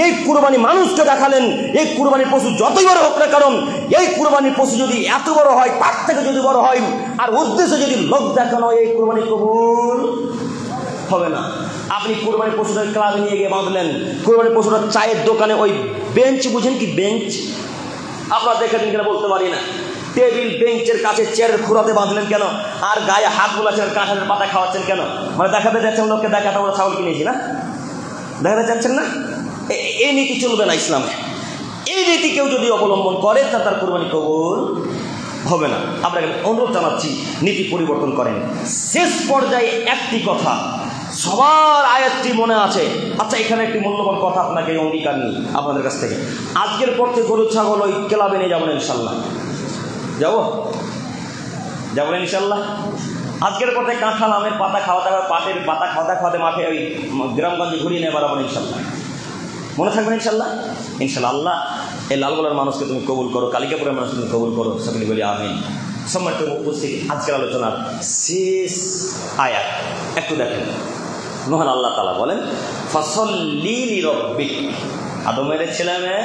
এই কুরবানি মানুষকে দেখালেন। এই কুরবানির পশু যতই বড় হোক না কারণ, এই কুরবানির পশু যদি এত বড় হয়, তার থেকে যদি বড় হয়, আর উদ্দেশ্য যদি লোক দেখানো, এই কুরবানি কবুল হবে না। আপনি কুরবানির পশুটা ক্লাবে নিয়ে গিয়ে বাঁধলেন, কুরবানির পশুটা চায়ের দোকানে ওই বেঞ্চ, বুঝেন কি বেঞ্চ? আপনারা দেখেছেন কিনা বলতে পারি না, টেবিল বেঞ্চের কাছে চেয়ারের খুঁড়াতে বাঁধলেন কেন? আর গায়ে হাত বোলাচ্ছেন, কাঁঠালের পাতা খাওয়াচ্ছেন কেন? মানে দেখাতে যাচ্ছেন লোককে, দেখাতে আমরা ছাগল কিনেছি না, দেখাতে চাচ্ছেন না? এই নীতি চলবে না ইসলামে। এই নীতি কেউ যদি অবলম্বন করে তার কুরবানি কবুল হবে না। আপনাকে অনুরোধ জানাচ্ছি, নীতি পরিবর্তন করেন। শেষ পর্যায়ে একটি কথা, সবার আয়াতটি মনে আছে। আচ্ছা, এখানে একটি মূল্যবান কথা আপনাকে অঙ্গীকার নিই আপনাদের কাছ থেকে। আজকের পর থেকে গরু ছাগল ওই ক্লাবে নিয়ে যাবেন ইনশাল্লাহ। যাবো না ইনশাল্লাহ? আজকের পর থেকে কাঁঠাল আমের পাতা খাওয়াতে হবে, পাটের পাতা খাওয়াতে মাঠে ওই গ্রামগঞ্জে ঘুরিয়ে নিয়ে বেড়াবো ইনশাল্লাহ। মনে থাকবেন ইনশাল্লাহ? ইনশাল্লাহ। আল্লাহ এই লালগোলার মানুষকে তুমি কবুল করো, কালিকাপুরের মানুষকে তুমি কবুল করো, সকলে বলি আমিন। সম্মানিত উপস্থিত, আজকের আলোচনার শেষ আয়াত একটু দেখেন। মহান আল্লাহ তাআলা বলেন, ফাসল্লি লিরাব্বিক, আদমের ছেলে মেয়ে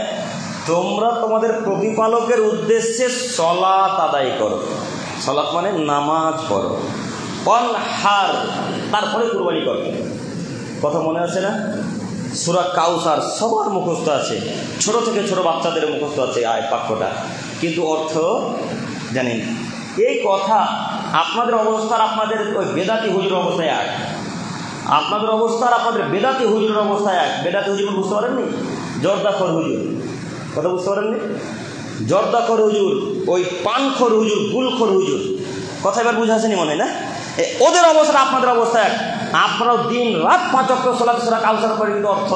তোমরা তোমাদের প্রতিপালকের উদ্দেশ্যে সালাত আদায় করো। সালাত মানে নামাজ পড়ো। অনহার, তারপরে কুরবানি করো। কথা মনে আছে না? সূরা কাউসার সবার মুখস্থ আছে, ছোট থেকে ছোট বাচ্চাদের মুখস্থ আছে আয় বাক্যটা, কিন্তু অর্থ জানেন। এই কথা আপনাদের অবস্থার, আপনাদের ওই বেদাতি হুজুর অবস্থায় এক, আপনাদের অবস্থার আপনাদের বেদাতি হুজুরের অবস্থায় এক। বেদাতি হুজুর বুঝতে পারেননি? জর্দাখর হুজুর, কথা বুঝতে পারেননি? জর্দাখর হুজুর, ওই পানখর হুজুর, গুলখর হুজুর, কথা এবার বুঝে আসেনি মনে হয় না? ওদের অবস্থা আপনাদের অবস্থা এক। আপনারাও দিন রাত 5 ওয়াক্ত সালাত সূরা কাউসার পড়ে, কিন্তু অর্থ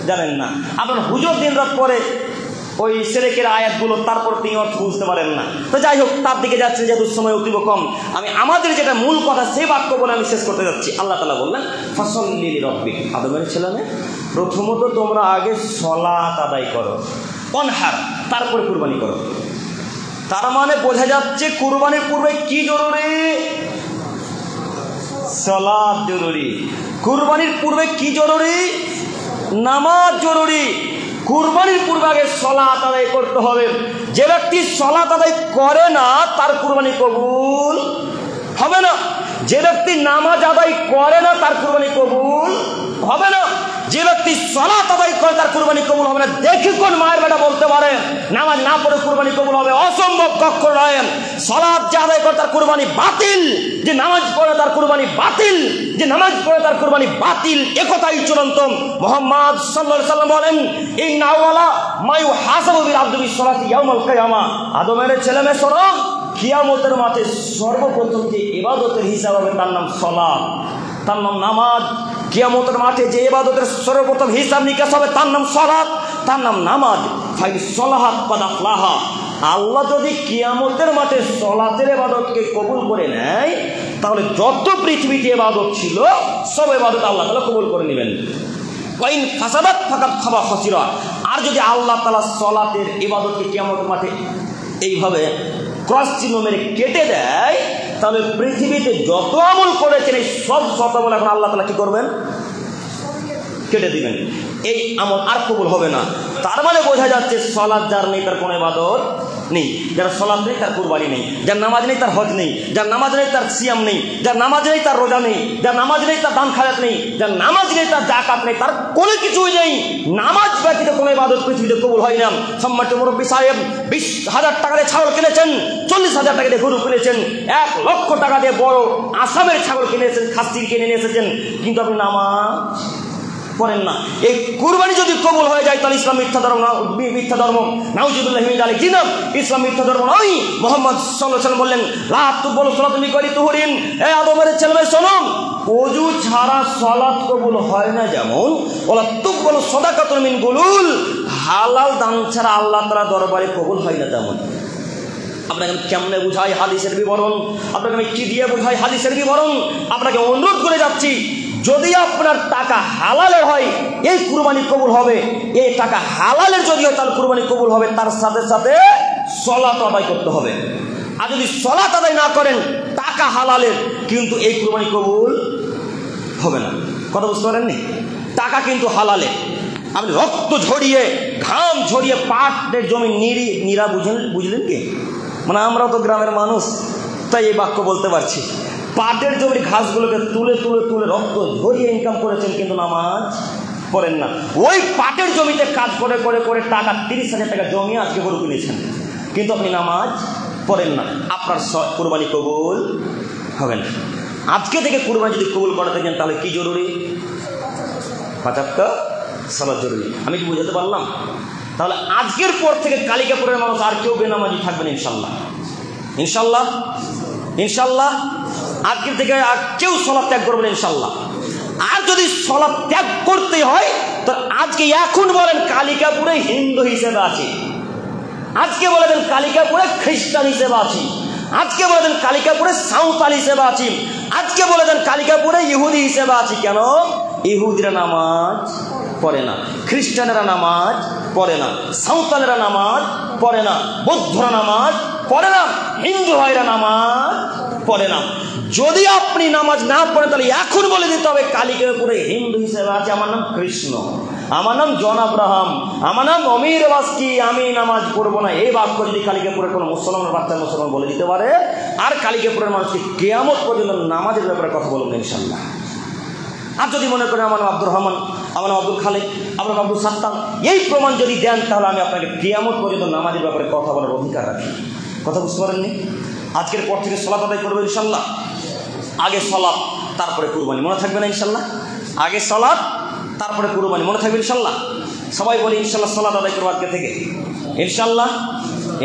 জানেন না। আপনার হুজুর দিন রাত পরে ওই সেরেকের আয়াতগুলো, তারপর তিনি অর্থ বুঝতে পারেন না। তো যাই হোক, তার দিকে যাচ্ছে যেহেতু সময় অতীব কম, আমি আমাদের যেটা মূল কথা সেই বাক্য বলে আমি শেষ করতে যাচ্ছি। আল্লাহ তাআলা বললেন, ফাসল্লি লিরাব্বিক, আদমের ছেলেমেয়ে প্রথমত তোমরা আগে সালাত আদায় করো। অনহার, তারপরে কুরবানি করো। তার মানে বোঝা যাচ্ছে কুরবানির পূর্বে কি জরুরি? সালাত জরুরি। কুরবানির পূর্বে কি জরুরি? নামাজ জরুরি। কুরবানির পূর্বে আগে সালাত আদায় করতে হবে। যে ব্যক্তি সালাত আদায় করে না তার কুরবানি কবুল হবে না। যে ব্যক্তি নামাজ আদায় করে না তার কুরবানি কবুল হবে না। যে ব্যক্তি সালাত আদায় করে তার কুরবানি কবুল হবে না। দেখি কোন মায়ের বেটা বলতে পারে নামাজ না পড়ে কুরবানি কবুল হবে? অসম্ভব, কখনো নয়। সালাত যে আদায় করে তার কুরবানি বাতিল, যে নামাজ পড়ে তার কুরবানি বাতিল, যে নামাজ পড়ে তার কুরবানি বাতিল, একথাই চূড়ান্ত। মুহাম্মদ সাল্লাল্লাহু আলাইহি ওয়াসাল্লাম বলেন, ইন্না আওয়ালা মা ইউহাসাবু বিল আবদি বিসসালাতি ইয়াউমাল কিয়ামা, আদমের ছেলে মেয়ে শোনো, কিয়ামতের মাঠে সর্বপ্রথম যে ইবাদতের হিসাব হবে তার নাম সালাত, তার নাম নামাজ। কিয়ামতের মাঠে যে ইবাদতের সর্বপ্রথম হিসাব নিকাশ হবে তার নাম সালাত, তার নাম নামাজ। ফাইন সালাহাত কাদ আফলাহা, আল্লাহ যদি কিয়ামতের মাঠে সালাতের ইবাদতকে কবুল করে নেয়, তাহলে যত পৃথিবীতে ইবাদত ছিল সব ইবাদত আল্লাহ তাআলা কবুল করে নেবেন। ওয়াইন ফাসাদাত ফাকাদ খাবা খাসিরা, আর যদি আল্লাহ তাআলা সালাতের ইবাদতকে কিয়ামতের মাঠে এইভাবে ক্রস চিহ্ন মেরে কেটে দেয়, তাহলে পৃথিবীতে যত আমল করেছেন এই সব আমল এখন আল্লাহ তাআলা কি করবেন? কেটে দিবেন। এই আমল আর কবুল হবে না। তার মানে বোঝা যাচ্ছে সালাত যার নেই তার কোনো ইবাদত নেই। যার সালাত নেই তার কুরবানি নেই, যার নামাজ নেই তার হজ নেই, যার নামাজ নেই তার সিয়াম নেই, যার নামাজ নেই তার রোজা নেই, যার নামাজ নেই তার দান খায়রাত নেই, যার নামাজ নেই তার যাকাত নেই, তার কোনো কিছুই নেই। নামাজ ব্যতীত কোনো ইবাদত পৃথিবীতে কবুল হয় না। সম্মানিত মুরব্বী সাহেব 20,000 টাকা দিয়ে ছাগল কিনেছেন, 40,000 টাকা দিয়ে গরু কিনেছেন, 1 লক্ষ টাকা দিয়ে বড় আসামের ছাগল কিনেছেন, খাসি কিনে নিয়ে এসেছেন, কিন্তু আপনি নামাজ পড়েন না। এই কুরবানি যদি কবুল হয়ে যায় তাহলে ইসলাম মিথ্যা ধর্ম না, মিথ্যা ধর্ম। নাউজুবিল্লাহি মিন যালিক, জি না, ইসলাম মিথ্যা ধর্ম নয়। মুহাম্মদ সাল্লাল্লাহু আলাইহি ওয়াসাল্লাম বললেন, লা তুকবালু সালাতুন মিন তুহুরিন, এ আদমের ছেলেমেয়ে শোনো, ওযু ছাড়া সালাত কবুল হয় না যেমন, ওয়ালা তুকবালু সাদাকাতুন মিন গুলুল, হালাল দান ছাড়া আল্লাহ তাআলা দরবারে কবুল হয় না তেমন। আপনাকে আমি কেমনে বুঝাই হাদিসের বিবরণ, আপনাকে আমি কি দিয়ে বুঝাই হাদিসের বিবরণ? আপনাকে অনুরোধ করে যাচ্ছি, যদি আপনার টাকা হালালের হয় এই কুরবানি কবুল হবে। এই টাকা হালালের যদি হয় তাহলে কুরবানি কবুল হবে, তার সাথে সাথে সালাত আদায় করতে হবে। আর যদি সালাত আদায় না করেন, টাকা হালালের, কিন্তু এই কুরবানি কবুল হবে না। কথা বুঝতে পারেননি? টাকা কিন্তু হালালের, আপনি রক্ত ঝরিয়ে ঘাম ঝরিয়ে পাটের জমি নিরা বুঝলেন কি? মানে আমরাও তো গ্রামের মানুষ, তাই এই বাক্য বলতে পারছি। পাটের জমির ঘাসগুলোকে তুলে তুলে তুলে রক্ত ঝরিয়ে ইনকাম করেছেন, কিন্তু নামাজ পড়েন না। ওই পাটের জমিতে কাজ করে করে করে টাকা 30,000 টাকা জমিয়ে আজকে গরু কিনেছেন, কিন্তু আপনি নামাজ পড়েন না। আপনার কুরবানি কবুল হবে না। আজকে থেকে কুরবানি যদি কবুল করাতে চান তাহলে কি জরুরি? 5 ওয়াক্ত সালাত জরুরি। আমি কি বুঝাতে পারলাম? তাহলে আজকের পর থেকে কালিকাপুরের মানুষ আর কেউ বেনামাজি থাকবেন ইনশাল্লাহ। ইনশাল্লাহ, ইনশাল্লাহ আজকের থেকে আর কেউ সালাত ত্যাগ করবেন ইনশাল্লাহ। আর যদি সালাত ত্যাগ করতে হয় তো আজকে এখন বলেন কালিকাপুরে হিন্দু হিসেবে আছি, আজকে বলে দেন কালিকাপুরে খ্রিস্টান হিসেবে আছি, আজকে বলে দেন কালিকাপুরে সাঁওতাল হিসেবে আছি, আজকে বলে দেন কালিকাপুরে ইহুদি হিসেবে আছি। কেন? ইহুদিরা নামাজ পড়ে না, খ্রিস্টানেরা নামাজ পড়ে না, সাঁওতালেরা নামাজ পড়ে না, বৌদ্ধরা নামাজ পড়ে না, হিন্দু ভাইরা নামাজ পড়ে না। যদি আপনি নামাজ না পড়েন তাহলে এখন বলে দিতে হবে কালিকের উপরে হিন্দু হিসেবে আছে, আমার নাম কৃষ্ণ, আমার নাম জন আব্রাহাম, আমার নাম অমির বাস্কি, আমি নামাজ পড়বো না। এই বাক্য যদি কালিকাপুরের কোনো মুসলমানের বাচ্চা মুসলমান বলে দিতে পারে, আর কালিকাপুরের মানুষকে কিয়ামত পর্যন্ত নামাজের ব্যাপারে কথা বলবেন ইনশাল্লাহ। আর যদি মনে করেন আমার নাম আব্দুর রহমান, আমার নাম আব্দুল খালেক, আমার নাম আব্দুল সাত্তার, এই প্রমাণ যদি দেন তাহলে আমি আপনাকে কিয়ামত পর্যন্ত নামাজের ব্যাপারে কথা বলার অধিকার রাখি। কথা বুঝতে পারেননি? আজকের পর থেকে সালাত আদায় করবেন ইনশাল্লাহ। আগে সালাত তারপরে কুরবানি, মনে থাকবে না ইনশাল্লাহ? আগে সালাত তারপরে কুরবানি, মনে থাকবে ইনশাল্লাহ? সবাই বলি ইনশাল্লাহ সালাত আদায় করবো আজকে থেকে ইনশাল্লাহ।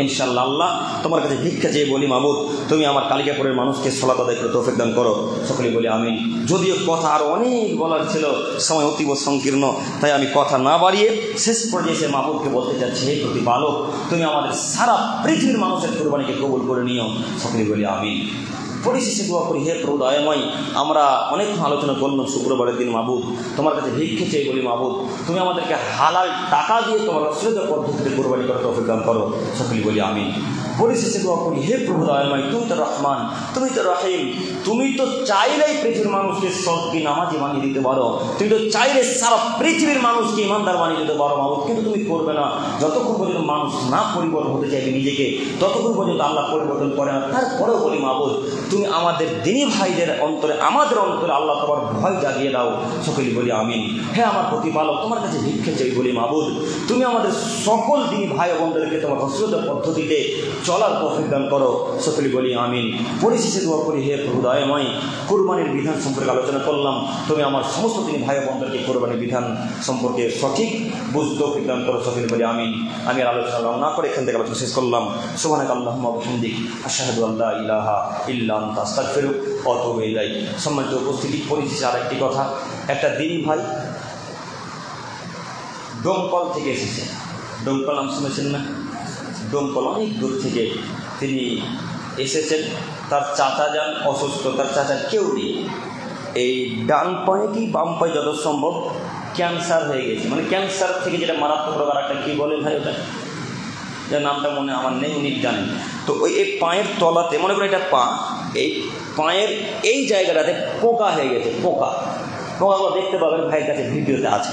ইনশাল্লাহ। আল্লাহ তোমার কাছে ভিক্ষা চেয়ে বলি, মাবুদ তুমি আমার কালিকাপুরের মানুষকে সালাত আদায় করে তৌফিক দান করো। সকলে বলি আমিন। যদিও কথা আরও অনেক বলার ছিল, সময় অতীব সংকীর্ণ, তাই আমি কথা না বাড়িয়ে শেষ পর্যায়ে সে মাবুদকে বলতে চাচ্ছি, হে প্রতিপালক তুমি আমাদের সারা পৃথিবীর মানুষের কুরবানিকে কবুল করে নিও। সকলে বলি আমিন। পরিশেষে দোয়া করি, হে প্রভু দয়াময়, আমরা অনেক আলোচনা করলাম শুক্রবারের দিন, মাবুদ তোমার কাছে ভিক্ষে চেয়ে বলি, মাবুদ তুমি আমাদেরকে হালাল টাকা দিয়ে তোমার অশ্লীল পদ্ধতিতে কুরবানি করে তৌফিক দান করো। সকলে বলি আমিন। পরিশেষে দোয়া করি, হে প্রভু দয়াময়, তুমি তো রহমান, তুমি তো রহিম, তুমি তো চাইলেই পৃথিবীর মানুষকে সৎকি নামাজি বানিয়ে দিতে পারো, তুমি তো চাইলে সারা পৃথিবীর মানুষকে ইমানদার বানিয়ে দিতে পারো মাবুদ, কিন্তু তুমি করবে না। যতক্ষণ পর্যন্ত মানুষ না পরিবর্তন হতে চাইবে নিজেকে, ততক্ষণ পর্যন্ত আল্লাহ পরিবর্তন করে না। তারপরেও বলি মাবুদ তুমি আমাদের দিনী ভাইদের অন্তরে, আমাদের অন্তরে আল্লাহ তোমার ভয় জাগিয়ে দাও। সকলে বলি আমিন। হে আমার প্রতিপালক তোমার কাছে ভিক্ষে চাই বলি, মাবুদ তুমি আমাদের সকল দিনী ভাই বোনদেরকে তোমার অশ্লীল পদ্ধতিতে চলার তৌফিক দান করো। সকলে বলি আমিন। পরিশেষে দোয়া করি, হে প্রভু দয়াময়, কুরবানির বিধান সম্পর্কে আলোচনা করলাম, তুমি আমার সমস্ত দিনী ভাই বোনদেরকে কুরবানির বিধান সম্পর্কে সঠিক বুঝতে তৌফিক দান করো। সকলে বলি আমিন। আমি আর আলোচনা না করে এখান থেকে আলোচনা শেষ করলাম। সুবহানাকাল্লাহুম্মা ওয়া বিহামদিক আশহাদু আল্লা ইলাহা ইল্লা আনতা আস্তাগফিরুকা ওয়া আতুবু ইলাইক। সম্মানিত উপস্থিতি, পরিশেষে আরেকটি কথা, একটা দিনী ভাই ডোমকল থেকে এসেছে। ডোমকল নাম শুনেছেন না? ডোমকল অনেক দূর থেকে তিনি এসেছেন। তার চাচা যান অসুস্থ, তার চাচার কেউ নেই। এই ডান পায়ে কি বাম পায়ে যত সম্ভব ক্যান্সার হয়ে গেছে, মানে ক্যান্সার থেকে যেটা মারাত্মক রোগ, আর একটা কী বলে ভাই ওটা, যার নামটা মনে আমার নেই, উনি জানেন। তো ওই এই পায়ের তলাতে, মনে করি এটা পা, এই পায়ের এই জায়গাটাতে পোকা হয়ে গেছে। পোকাগুলো দেখতে পাবেন, ভাইয়ের কাছে ভিডিওতে আছে।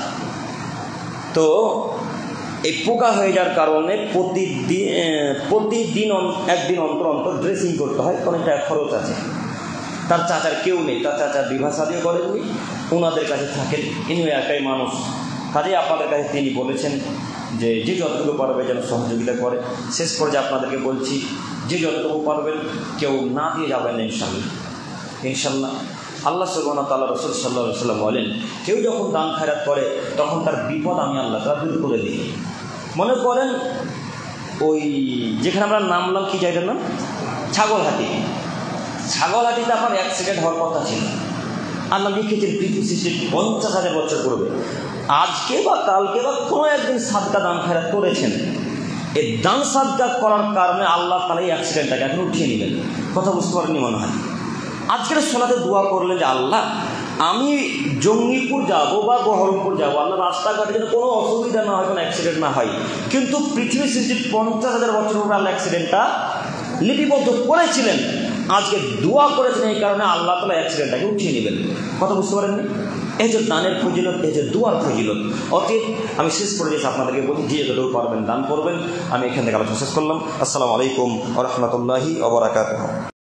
তো এই পোকা হয়ে যাওয়ার কারণে প্রতিদিন একদিন অন্তর অন্তর ড্রেসিং করতে হয়, অনেকটা খরচ আছে। তার চাচার কেউ নেই, তার চাচার বিবাহ শাদীও করেননি, ওনাদের কাছে থাকেন, ইনি একাই মানুষ। কাজে আপনাদের কাছে তিনি বলেছেন যে যতটুকু পারবে যেন সহযোগিতা করে। শেষ পর্যায়ে আপনাদেরকে বলছি, যে যতটুকু পারবেন কেউ না দিয়ে যাবেন না ইনশাল্লাহ। ইনশাল্লাহ আল্লাহ সুবহানাহু ওয়া তাআলা, রাসূল সাল্লাল্লাহু আলাইহি ওয়াসাল্লাম বলেন, কেউ যখন দান খায়রাত করে তখন তার বিপদ আমি আল্লাহ তাআলা দূর করে দিই। মনে করেন ওই যেখানে আমরা নামলাম, কি জায়গার নাম, ছাগলহাটিতে আপনার অ্যাক্সিডেন্ট হওয়ার কথা ছিল। আল্লাহ লিখেছেন পৃথিবী সৃষ্টির 50,000 বছর পূর্বে, আজকে বা কালকে বা কোনো একদিন সাদকা দান খায়রাত করেছেন। এই দান সাদকা করার কারণে আল্লাহ তাআলা এই অ্যাক্সিডেন্টটাকে এখন উঠিয়ে নেবেন। কথা বুঝতে পারেননি মনে হয়? আজকের সলাতে দোয়া করলেন যে আল্লাহ আমি জঙ্গিপুর যাব বা বহরমপুর যাব, আল্লাহ রাস্তাঘাটে যেন কোনো অসুবিধা না হয়, কোনো অ্যাক্সিডেন্ট না হয়। কিন্তু পৃথিবী সৃষ্টির 50,000 বছর পূর্বে আল্লাহ অ্যাক্সিডেন্টটা লিপিবদ্ধ করেছিলেন। আজকে দোয়া করেছেন, এই কারণে আল্লাহ তাআলা অ্যাক্সিডেন্টটাকে উঠিয়ে নেবেন। কথা বুঝতে পারেননি? এই যে দানের ফজিলত, এই যে দোয়ার ফজিলত। অতএব আমি শেষ করে দিয়েছি, আপনাদেরকে বলছি যে যতটুকু পারবেন দান করবেন। আমি এখান থেকে আলোচনা শেষ করলাম। আসসালামু আলাইকুম ওয়া রাহমাতুল্লাহি ওয়া বারাকাতুহু।